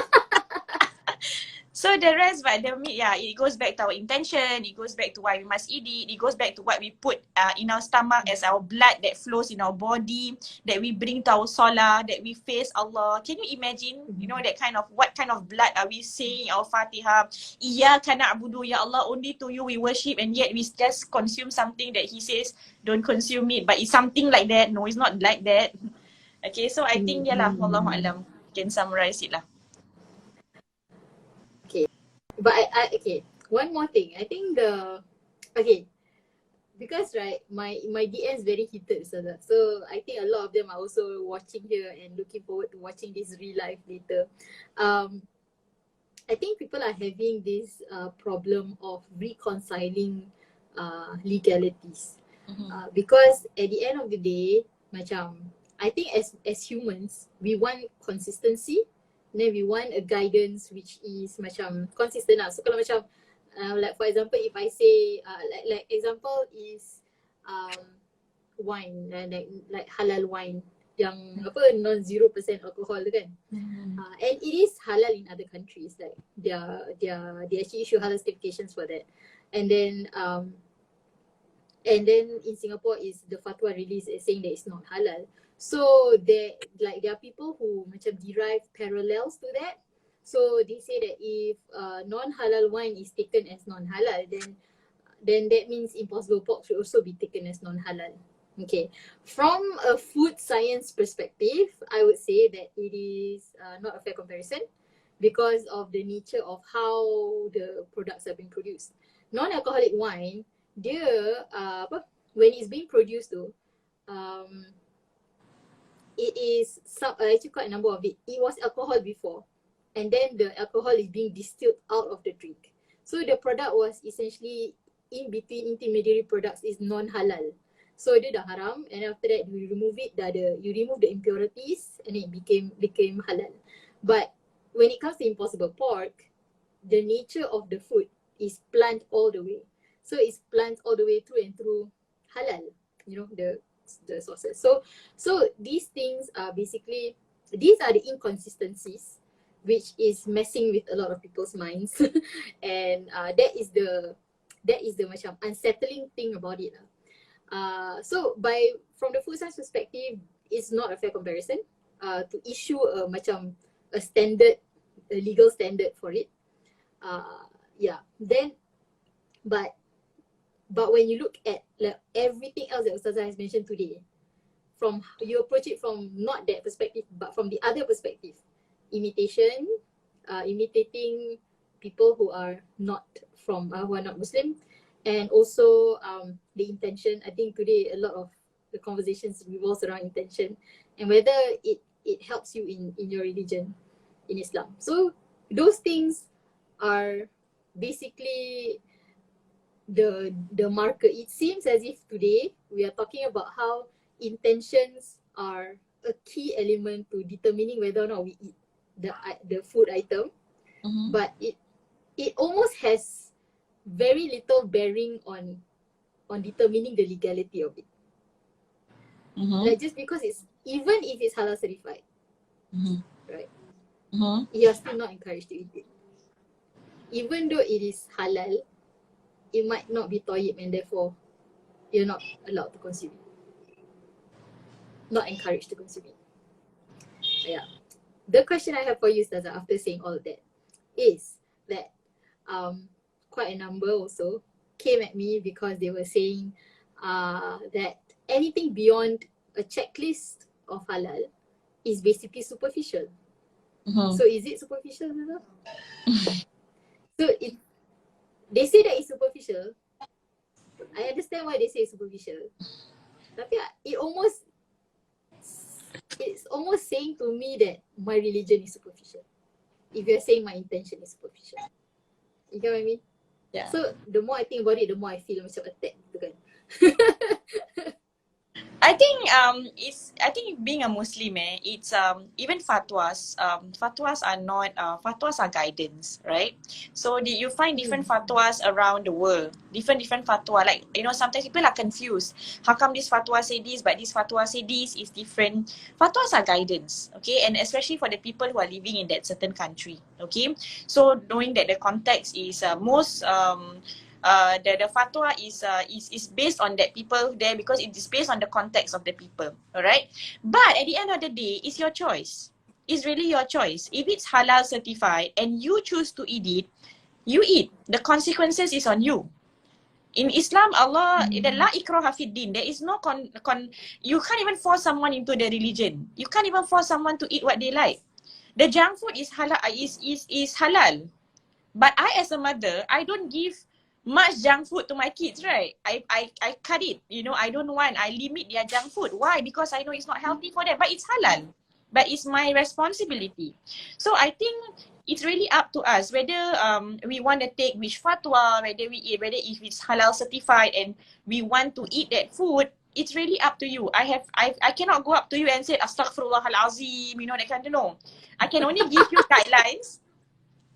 Speaker 2: So the rest, but the meat, it goes back to our intention. It goes back to why we must eat it. It goes back to what we put in our stomach as our blood that flows in our body, that we bring to our solar, that we face Allah. Can you imagine, that kind of, what kind of blood are we saying in our Fatiha? Iyyaka na'budu, ya Allah, only to you we worship, and yet we just consume something that He says don't consume it. But it's something like that. No, it's not like that. Okay, so I think Wallahu alam, can summarize it lah.
Speaker 1: Okay, but okay, one more thing. I think because right, my DM is very heated, so I think a lot of them are also watching here and looking forward to watching this real life later. I think people are having this problem of reconciling legalities, because at the end of the day, macam I think as humans, we want consistency, then we want a guidance which is macam consistent lah. So kalau macam like for example, if I say like example is wine, like halal wine yang non 0% alcohol tu kan, and it is halal in other countries, like they actually issue halal certifications for that, and then in Singapore is the fatwa released saying that it's not halal. So there are people who macam derive parallels to that. So they say that if non-halal wine is taken as non-halal, then that means impossible pork should also be taken as non-halal. Okay, from a food science perspective, I would say that it is not a fair comparison because of the nature of how the products are being produced. non-alcoholic wine, dia when it's being produced tu, it is actually quite a number of it. It was alcohol before, and then the alcohol is being distilled out of the drink. So the product was essentially in between intermediary products is non-halal. So dia dah haram, and after that you remove it, you remove the impurities, and it became halal. But when it comes to impossible pork, the nature of the food is plant all the way. So it's plant all the way through and through halal, the sources. So these things are basically, these are the inconsistencies which is messing with a lot of people's minds. And that is the macam unsettling thing about it. So from the food science perspective, it's not a fair comparison to issue a standard, a legal standard for it. Then but when you look at like everything else that Ustazah has mentioned today, you approach it from not that perspective, but from the other perspective, imitating people who are not Muslim, and also the intention. I think today a lot of the conversations revolves around intention and whether it helps you in your religion, in Islam. So those things are basically the marker. It seems as if today we are talking about how intentions are a key element to determining whether or not we eat the food item. But it almost has very little bearing on determining the legality of it. Like just because even if it's halal certified, right? You're still not encouraged to eat it. Even though it is halal, it might not be tayyib, and therefore you're not allowed to consume it. Not encouraged to consume it. Yeah. The question I have for you, Ustazah, after saying all of that, is that quite a number also came at me because they were saying that anything beyond a checklist of halal is basically superficial. So is it superficial, Ustazah? So they say that it's superficial. I understand why they say it's superficial. Tapi it's almost saying to me that my religion is superficial. If you're saying my intention is superficial. You get what I mean?
Speaker 2: Yeah.
Speaker 1: So the more I think about it, the more I feel macam attacked gitu kan.
Speaker 2: I think being a Muslim, it's even fatwas. Fatwas are not fatwas are guidance, right? So you find different fatwas around the world, different fatwa. Like sometimes people are confused. How come this fatwa say this, but this fatwa say this is different? Fatwas are guidance, okay, and especially for the people who are living in that certain country, okay. So knowing that the context is the fatwa is based on that people there because it is based on the context of the people, alright? But at the end of the day, it's your choice. It's really your choice. If it's halal certified and you choose to eat it, you eat. The consequences is on you. In Islam, Allah, la ikraha fid din. There is no you can't even force someone into the religion. You can't even force someone to eat what they like. The junk food is halal. Is halal. But I, as a mother, I don't give much junk food to my kids, right? I cut it. I don't want. I limit their junk food. Why? Because I know it's not healthy for them. But it's halal. But it's my responsibility. So I think it's really up to us whether we want to take which fatwa, whether if it's halal certified and we want to eat that food. It's really up to you. I cannot go up to you and say astaghfirullahalazim, that kind of no. I can only give you guidelines.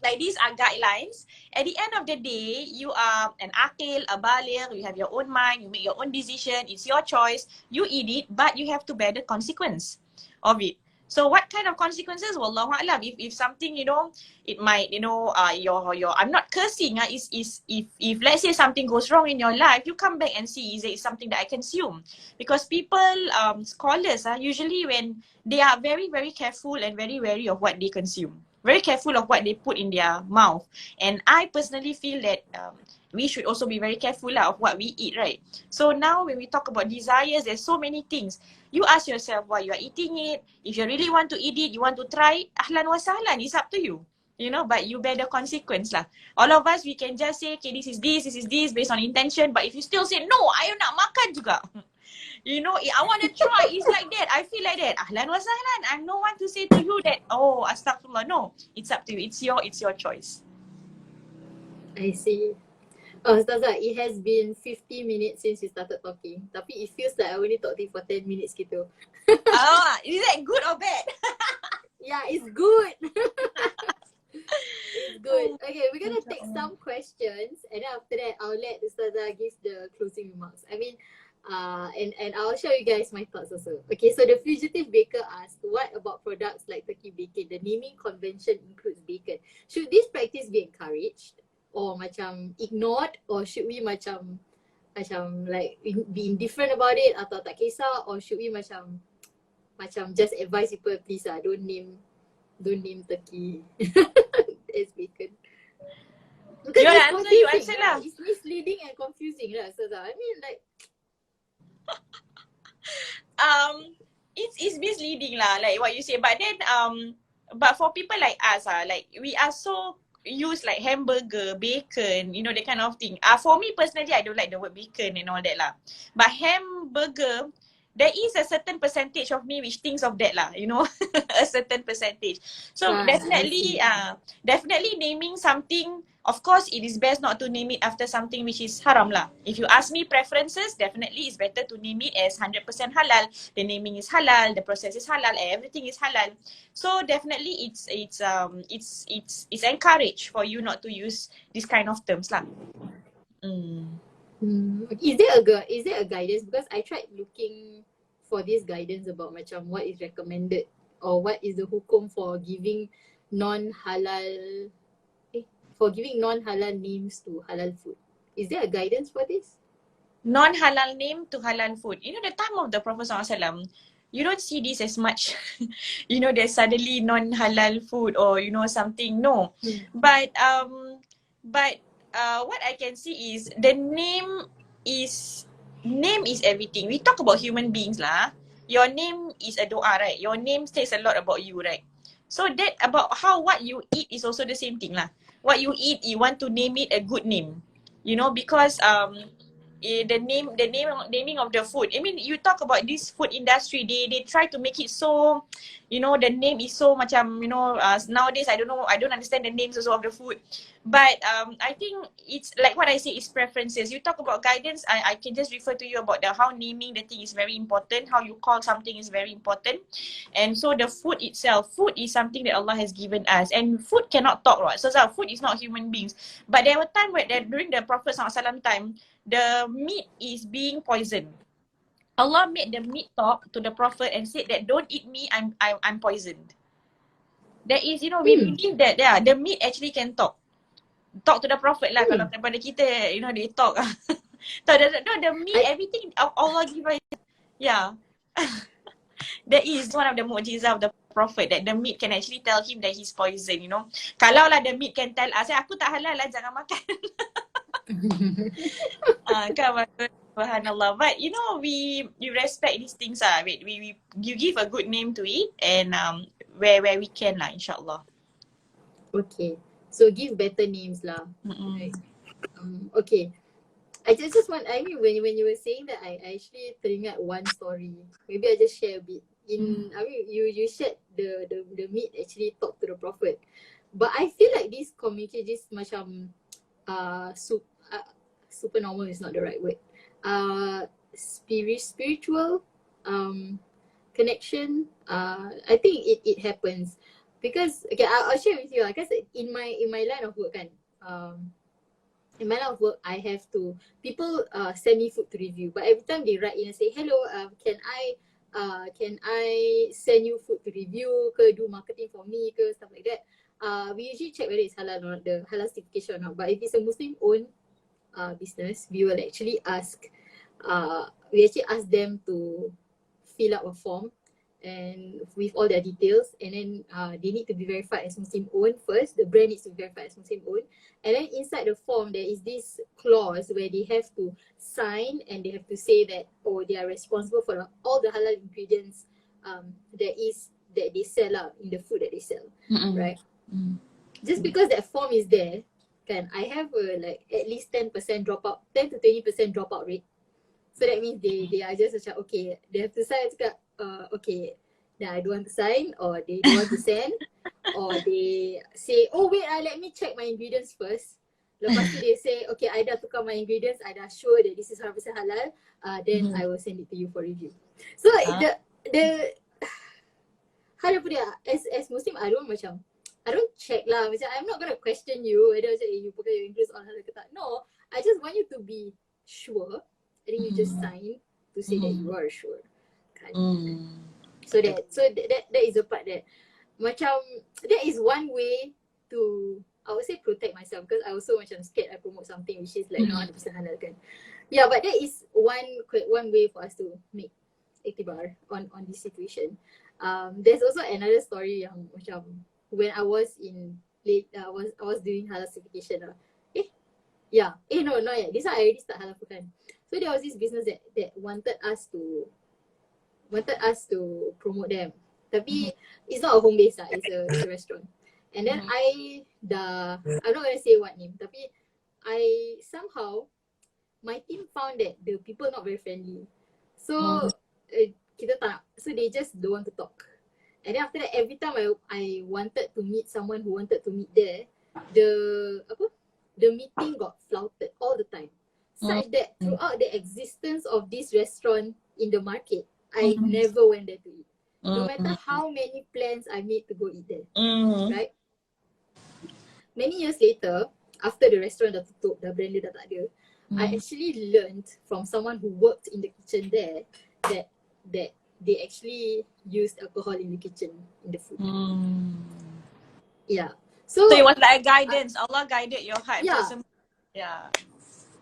Speaker 2: Like these are guidelines. At the end of the day, you are an akil, a baligh, you have your own mind, you make your own decision, it's your choice, you eat it, but you have to bear the consequence of it. So what kind of consequences? Wallahu a'lam. If something, it might, I'm not cursing. If let's say something goes wrong in your life, you come back and see, is it something that I consume? Because people, scholars, usually when they are very, very careful and very wary of what they consume. Very careful of what they put in their mouth. And I personally feel that we should also be very careful of what we eat, right? So now when we talk about desires, there's so many things. You ask yourself why you are eating it. If you really want to eat it, you want to try, ahlan wa sahlan, it's up to you. You know, but you bear the consequence lah. All of us, we can just say, okay, this is this based on intention. But if you still say, no, I nak makan juga. You know, I want to try. It's like that. I feel like that. Ahlan wa sahlan. I'm no one to say to you that, oh, astaghfirullah. No, it's up to you. It's your choice.
Speaker 1: I see. Oh, Ustazah, it has been 50 minutes since we started talking. Tapi it feels like I only talked to you for 10 minutes gitu.
Speaker 2: Is that good or bad?
Speaker 1: Yeah, it's good. It's good. Okay, we're gonna take some questions and then after that I'll let Ustazah give the closing remarks. I mean, and I'll show you guys my thoughts also. Okay, so the fugitive baker asked, what about products like turkey bacon? The naming convention includes bacon. Should this practice be encouraged or macam ignored, or should we macam like be indifferent about it atau tak kisah, or should we macam just advise people, please don't name turkey as bacon. Because
Speaker 2: You
Speaker 1: it's
Speaker 2: answer, you
Speaker 1: confusing
Speaker 2: answer lah.
Speaker 1: It's misleading and confusing lah, Ustazah. I mean like
Speaker 2: It's misleading lah, like what you say. But then but for people like us like we are so used like hamburger, bacon, you know, that kind of thing. For me personally, I don't like the word bacon and all that lah. But hamburger, there is a certain percentage of me which thinks of that lah, you know, a certain percentage. So definitely naming something, of course, it is best not to name it after something which is haram lah. If you ask me preferences, definitely it's better to name it as 100% halal. The naming is halal, the process is halal, everything is halal. So definitely it's encouraged for you not to use this kind of terms lah.
Speaker 1: Is there a guidance? Because I tried looking for this guidance about macam what is recommended or what is the hukum for giving non-halal names to halal food. Is there a guidance for this?
Speaker 2: Non-halal name to halal food. You know, the time of the Prophet SAW, you don't see this as much. You know, there's suddenly non-halal food or, you know, something. No. But what I can see is the name is everything. We talk about human beings lah. Your name is a doa, right? Your name says a lot about you, right? So that about what you eat is also the same thing lah. What you eat, you want to name it a good name, you know, because the naming of the food. I mean, you talk about this food industry, they try to make it so, you know, the name is so macam, you know, nowadays I don't understand the names also of the food. But I think it's like what I say, is preferences. You talk about guidance, I can just refer to you about how naming the thing is very important, how you call something is very important. And so the food itself, food is something that Allah has given us, and food cannot talk, right? So food is not human beings. But there were times where during the Prophet ﷺ time, the meat is being poisoned. Allah made the meat talk to the Prophet and said that don't eat me, I'm poisoned. There is, you know, we believe that the meat actually can talk to the Prophet lah. Kalau daripada kita, you know, they talk. So the meat, everything Allah give us. Yeah. That is one of the mu'jizah of the Prophet, that the meat can actually tell him that he's poison, you know. Kalau lah the meat can tell us, aku tak halal lah, jangan makan. Subhanallah. But you know, we respect these things lah. You give a good name to it, and where we can lah, insyaAllah.
Speaker 1: Okay. So give better names lah. Right. Okay. I just want, I mean, when you were saying that, I actually teringat one story. Maybe I just share a bit. I mean, you shared the meat actually talk to the Prophet. But I feel like this community, this macam super normal is not the right word. Spiritual connection. I think it happens. Because okay, I'll share with you. Because in my line of work kan, in my line of work, I have to, people send me food to review, but every time they write in and say, hello, can I send you food to review ke, do marketing for me ke, stuff like that. We usually check whether it's halal or not, the halal certification or not. But if it's a Muslim owned business, we will actually ask them to fill out a form and with all their details, and then they need to be verified as Muslim owned first. The brand needs to be verified as Muslim owned, and then inside the form there is this clause where they have to sign and they have to say that they are responsible for all the halal ingredients that they sell out in the food that they sell, right? just because that form is there, kan, I have a like at least 10% dropout, 10 to 20% dropout rate. So that means they are just macam, okay, they have to sign, cakap, okay, then I don't want to sign, or they don't want to send, or they say, oh wait, let me check my ingredients first. Lepas tu dia say, okay, I dah tukar my ingredients, I dah sure that this is 100% halal, then I will send it to you for review. So the how to put it, as Muslim, I don't check lah. Macam I'm not gonna question you whether macam you pakai your ingredients on halal ke tak. No, I just want you to be sure, and then you just sign to say that you are sure. Kan? So that is the part that macam that is one way to, I would say, protect myself, because I also macam scared I promote something which is like not 100% halal kan. Yeah, but that is one way for us to make iktibar on this situation. There's also another story yang macam when I was in I was doing halal certification lah. No, not yet. This one I already start halal food kan. So there was this business that wanted us to promote them. Tapi it's not a home base lah, it's a restaurant. And then I'm not gonna say what name, tapi somehow my team found that the people not very friendly. So kita tak nak. So they just don't want to talk. And then after that, every time I wanted to meet someone who wanted to meet there, the meeting got flouted all the time. Such that throughout the existence of this restaurant in the market, I never went there to eat. No matter how many plans I made to go eat there. Right? Many years later, after the restaurant dah tutup, dah brand dia dah tak ada, I actually learned from someone who worked in the kitchen there that they actually used alcohol in the kitchen, in the food. Yeah. So
Speaker 2: it was like a guidance. Allah guided your heart.
Speaker 1: Yeah.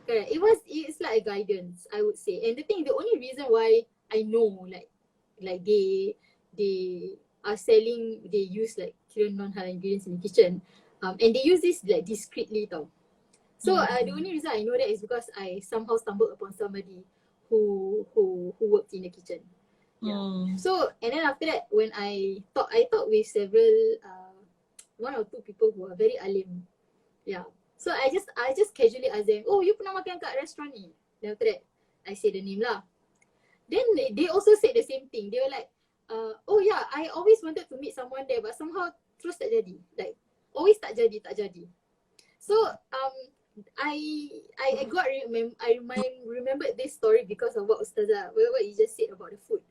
Speaker 1: Correct. It's like a guidance, I would say. And the only reason why I know like they are selling, they use like non-halal ingredients in the kitchen, and they use this like discreetly tau. So the only reason I know that is because I somehow stumbled upon somebody who worked in the kitchen. Yeah. So and then after that, when I talked with several one or two people who are very alim. Yeah. So I just casually ask them, oh, you pernah makan kat restaurant ni? Then after that, I say the name lah. Then they also said the same thing. They were like, oh yeah, I always wanted to meet someone there, but somehow terus tak jadi. Like always tak jadi. So I remembered this story because of what Ustazah, what you just said about the food.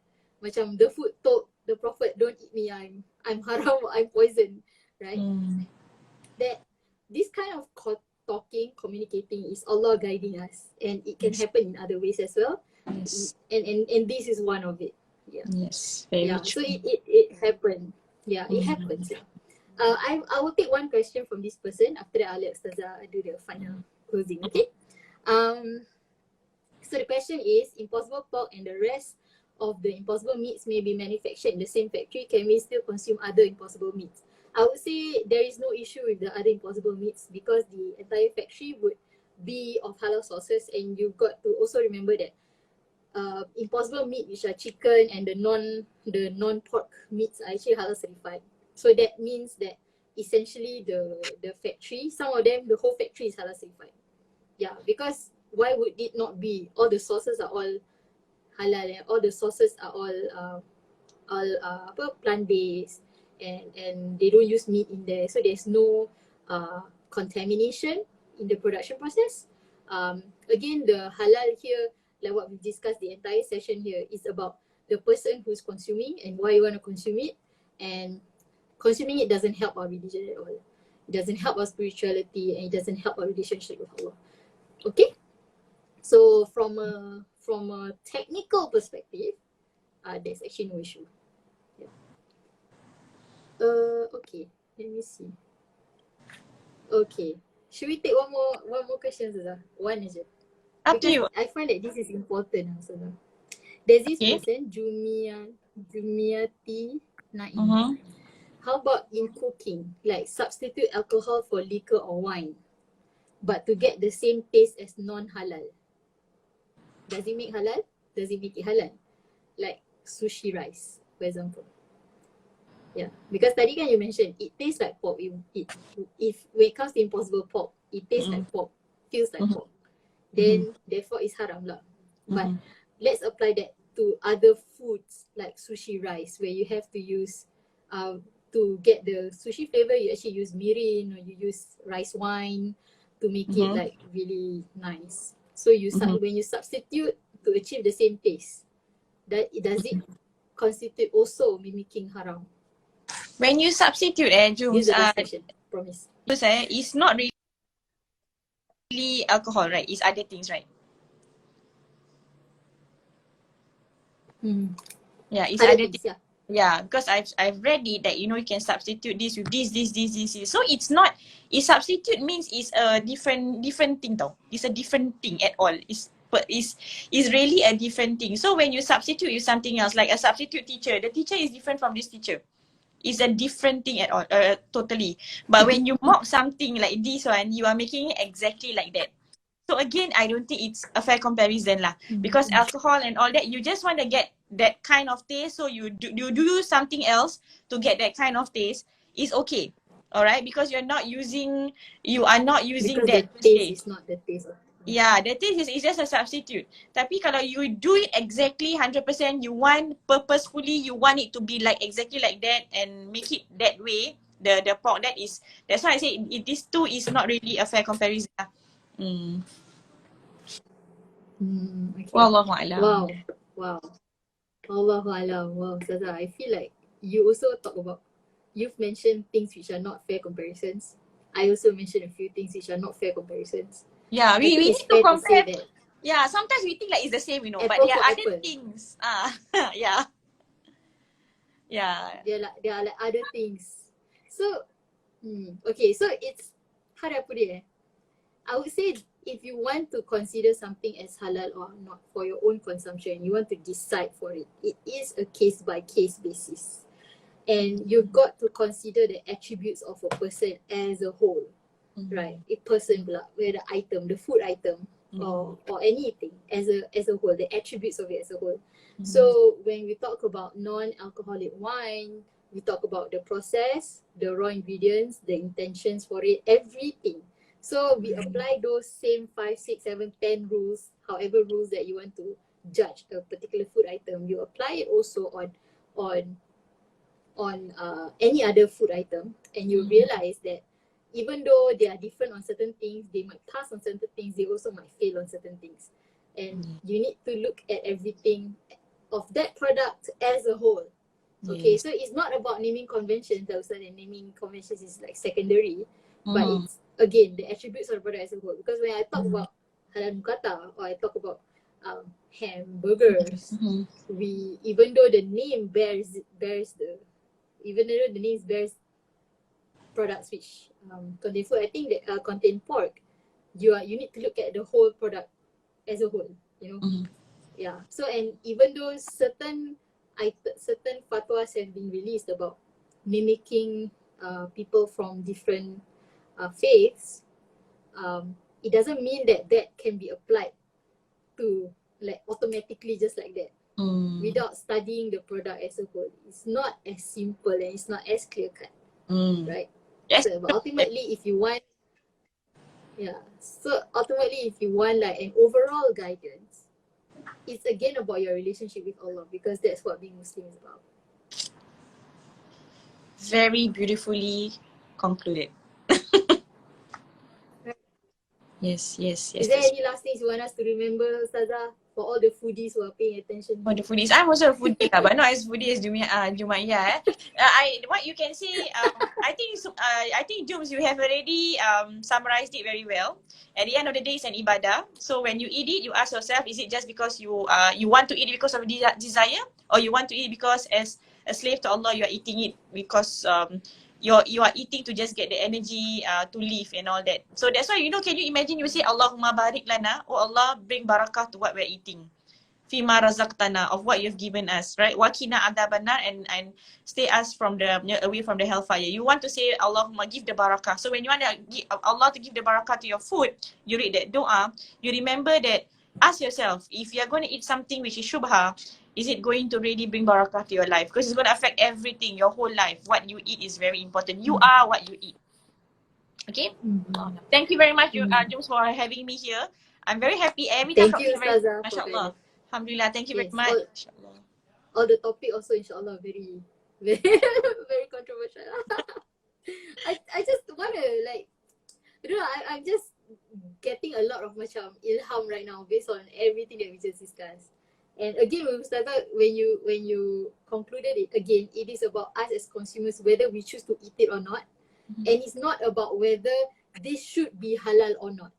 Speaker 1: Macam the food told the Prophet, don't eat me, I'm haram, I'm poison, right? That this kind of communicating is Allah guiding us, and it can happen in other ways as well. Yes. And this is one of it. Yeah. Yes. Very true. So it happened. Yeah, it happens. I will take one question from this person. After that, I'll let Ustazah do the final closing. Okay. So the question is: Impossible pork and the rest of the impossible meats may be manufactured in the same factory. Can we still consume other impossible meats? I would say there is no issue with the other impossible meats because the entire factory would be of halal sources, and you've got to also remember that impossible meat, which are chicken and the non-pork meats, are actually halal certified. So that means that essentially the factory, some of them, the whole factory is halal certified. Yeah, because why would it not be? All the sources are all halal, and all the sources are all plant-based. And they don't use meat in there, so there's no contamination in the production process. Again, the halal here, like what we've discussed the entire session here, is about the person who's consuming and why you want to consume it. And consuming it doesn't help our religion at all. It doesn't help our spirituality, and it doesn't help our relationship with Allah. Okay? So from a technical perspective, there's actually no issue. Okay, let me see. Okay, should we take one more question, Ustazah? One is it?
Speaker 2: Up to you.
Speaker 1: I find that this is important, Ustazah. There's this person, Jumiati Naim. How about in cooking, like substitute alcohol for liquor or wine, but to get the same taste as non-halal? Does it make halal? Does it make it halal? Like sushi rice, for example. Yeah, because tadi kan you mentioned it tastes like pork. If when it comes to Impossible Pork, it tastes like pork, feels like pork. Then therefore it's haram lah. But let's apply that to other foods like sushi rice, where you have to use to get the sushi flavor, you actually use mirin or you use rice wine to make it like really nice. So when you substitute to achieve the same taste, does it constitute also mimicking haram?
Speaker 2: When you substitute,
Speaker 1: This
Speaker 2: Jules,
Speaker 1: is the last question, promise.
Speaker 2: it's not really alcohol, right? It's other things, right? Yeah, it's other things. Yeah, because I've read it that you can substitute this with this. So substitute means it's a different thing though. It's a different thing at all. It's really a different thing. So when you substitute with something else, like a substitute teacher, the teacher is different from this teacher. It's a different thing at all, totally. But when you mock something like this one, you are making it exactly like that. So again, I don't think it's a fair comparison lah. Because alcohol and all that, you just want to get that kind of taste, so you do something else to get that kind of taste. It's okay, alright? Because you are not using
Speaker 1: because
Speaker 2: that
Speaker 1: the taste is not the taste of.
Speaker 2: Yeah, the taste is just a substitute. Tapi kalau you do it exactly 100%, you want purposefully, you want it to be like exactly like that and make it that way, the pork, that's why I say this two is not really a fair comparison. Okay. Wallahu a'lam.
Speaker 1: Wow. Allahu a'lam. Wow, Ustazah, I feel like you also you've mentioned things which are not fair comparisons. I also mentioned a few things which are not fair comparisons.
Speaker 2: Yeah, we need to compare. Yeah, sometimes we think like it's the same, but there are other things. Yeah. Yeah.
Speaker 1: There are like other things. So, okay, so it's, how do I put it? I would say if you want to consider something as halal or not for your own consumption, you want to decide for it, it is a case by case basis. And you've got to consider the attributes of a person as a whole. Right, a person pula, where the food item or anything as a whole, the attributes of it as a whole. So when we talk about non-alcoholic wine, we talk about the process, the raw ingredients, the intentions for it, everything. So we apply those same 5, 6, 7, 10 rules, however rules that you want to judge a particular food item. You apply it also on any other food item, and you realize that even though they are different on certain things, they might pass on certain things, they also might fail on certain things. And you need to look at everything of that product as a whole. Okay, so it's not about naming conventions, and naming conventions is like secondary, but it's again the attributes of the product as a whole. Because when I talk about halal mukata or I talk about hamburgers, even though the name bears products which contain food, I think that contain pork, you need to look at the whole product as a whole, Yeah. So, and even though certain fatwas have been released about mimicking people from different faiths, it doesn't mean that can be applied to like automatically just like that. Without studying the product as a whole. It's not as simple and it's not as clear cut. Right?
Speaker 2: Yes.
Speaker 1: So, but ultimately if you want like an overall guidance, it's again about your relationship with Allah, because that's what being Muslim is about.
Speaker 2: Very beautifully concluded. Yes.
Speaker 1: Is there any last things you want us to remember, Ustazah, for all the foodies who are paying attention?
Speaker 2: For the foodies, I'm also a foodie lah, but not as foodie as Jumaiyah. What you can say, I think Jums, you have already summarized it very well. At the end of the day, it's an ibadah. So when you eat it, you ask yourself, is it just because you want to eat it because of desire, or you want to eat it because as a slave to Allah, you are eating it because you are eating to just get the energy to live and all that. So that's why, can you imagine, you say Allahumma barik lana, oh Allah, bring barakah to what we're eating. Fima razaqtana, of what you've given us, right? Wakina adabanar, and stay us from away from the hellfire. You want to say Allahumma give the barakah. So when you want Allah to give the barakah to your food, you read that dua, you remember that ask yourself, if you're going to eat something which is shubha, is it going to really bring barakah to your life? Because it's going to affect everything, your whole life. What you eat is very important. You are what you eat. Okay? Thank you very much, Jums, for having me here. I'm very happy. Every time
Speaker 1: Thank you, Ustazah, for
Speaker 2: MashaAllah. Alhamdulillah. Thank you very
Speaker 1: yes,
Speaker 2: much. MashaAllah.
Speaker 1: all the topic also inshallah very very controversial. I just wanna like, I don't know, I'm just getting a lot of macam ilham right now based on everything that we just discussed. And again, with Ustazah, when you concluded it again, it is about us as consumers, whether we choose to eat it or not. And it's not about whether this should be halal or not.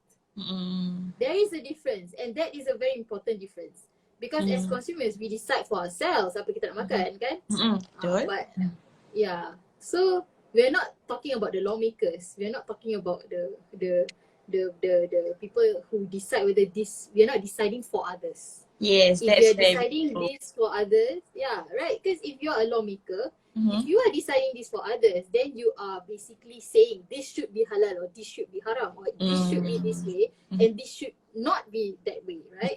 Speaker 1: There is a difference, and that is a very important difference. Because as consumers, we decide for ourselves apa kita nak makan, kan? But yeah, so we're not talking about the lawmakers. We're not talking about the people who decide whether this. We're not deciding for others.
Speaker 2: Yes,
Speaker 1: If
Speaker 2: that's
Speaker 1: you're
Speaker 2: very
Speaker 1: deciding
Speaker 2: true.
Speaker 1: this for others, yeah, right? Because if you're a lawmaker, if you are deciding this for others, then you are basically saying this should be halal or this should be haram or this should be this way and this should not be that way, right?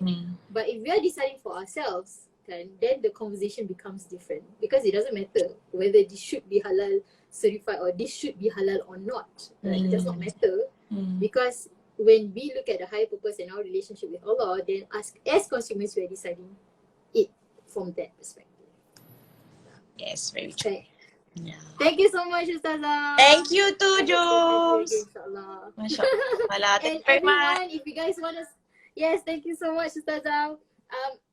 Speaker 1: But if we are deciding for ourselves, then the conversation becomes different because it doesn't matter whether this should be halal certified or this should be halal or not. Right? It does not matter because when we look at the higher purpose and our relationship with Allah, then as consumers, we are deciding it from that perspective.
Speaker 2: Yes, very true.
Speaker 1: Okay.
Speaker 2: Yeah.
Speaker 1: Thank you so much, Ustazah.
Speaker 2: Thank you too,
Speaker 1: I hope to have you
Speaker 2: Jums.
Speaker 1: again, inshallah.
Speaker 2: MashaAllah. Thank
Speaker 1: And
Speaker 2: you very
Speaker 1: everyone,
Speaker 2: much.
Speaker 1: if you guys want to, yes, thank you so much, Ustazah.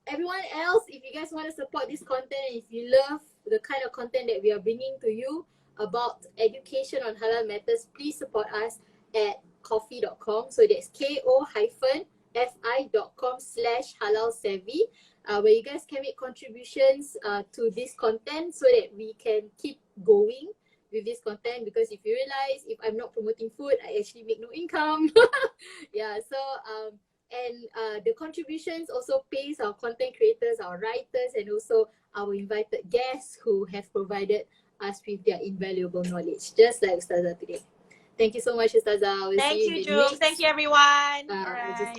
Speaker 1: Everyone else, if you guys want to support this content, if you love the kind of content that we are bringing to you about education on halal matters, please support us at ko-fi.com. So that's ko-fi.com/halal savvy. Where you guys can make contributions to this content so that we can keep going with this content, because if you realize, if I'm not promoting food, I actually make no income. Yeah, so and the contributions also pays our content creators, our writers, and also our invited guests who have provided us with their invaluable knowledge, just like Ustazah today. Thank you so much, Ustazah. We'll
Speaker 2: Thank
Speaker 1: see
Speaker 2: you,
Speaker 1: in the
Speaker 2: Jums.
Speaker 1: next
Speaker 2: Thank you, everyone. All right.
Speaker 1: just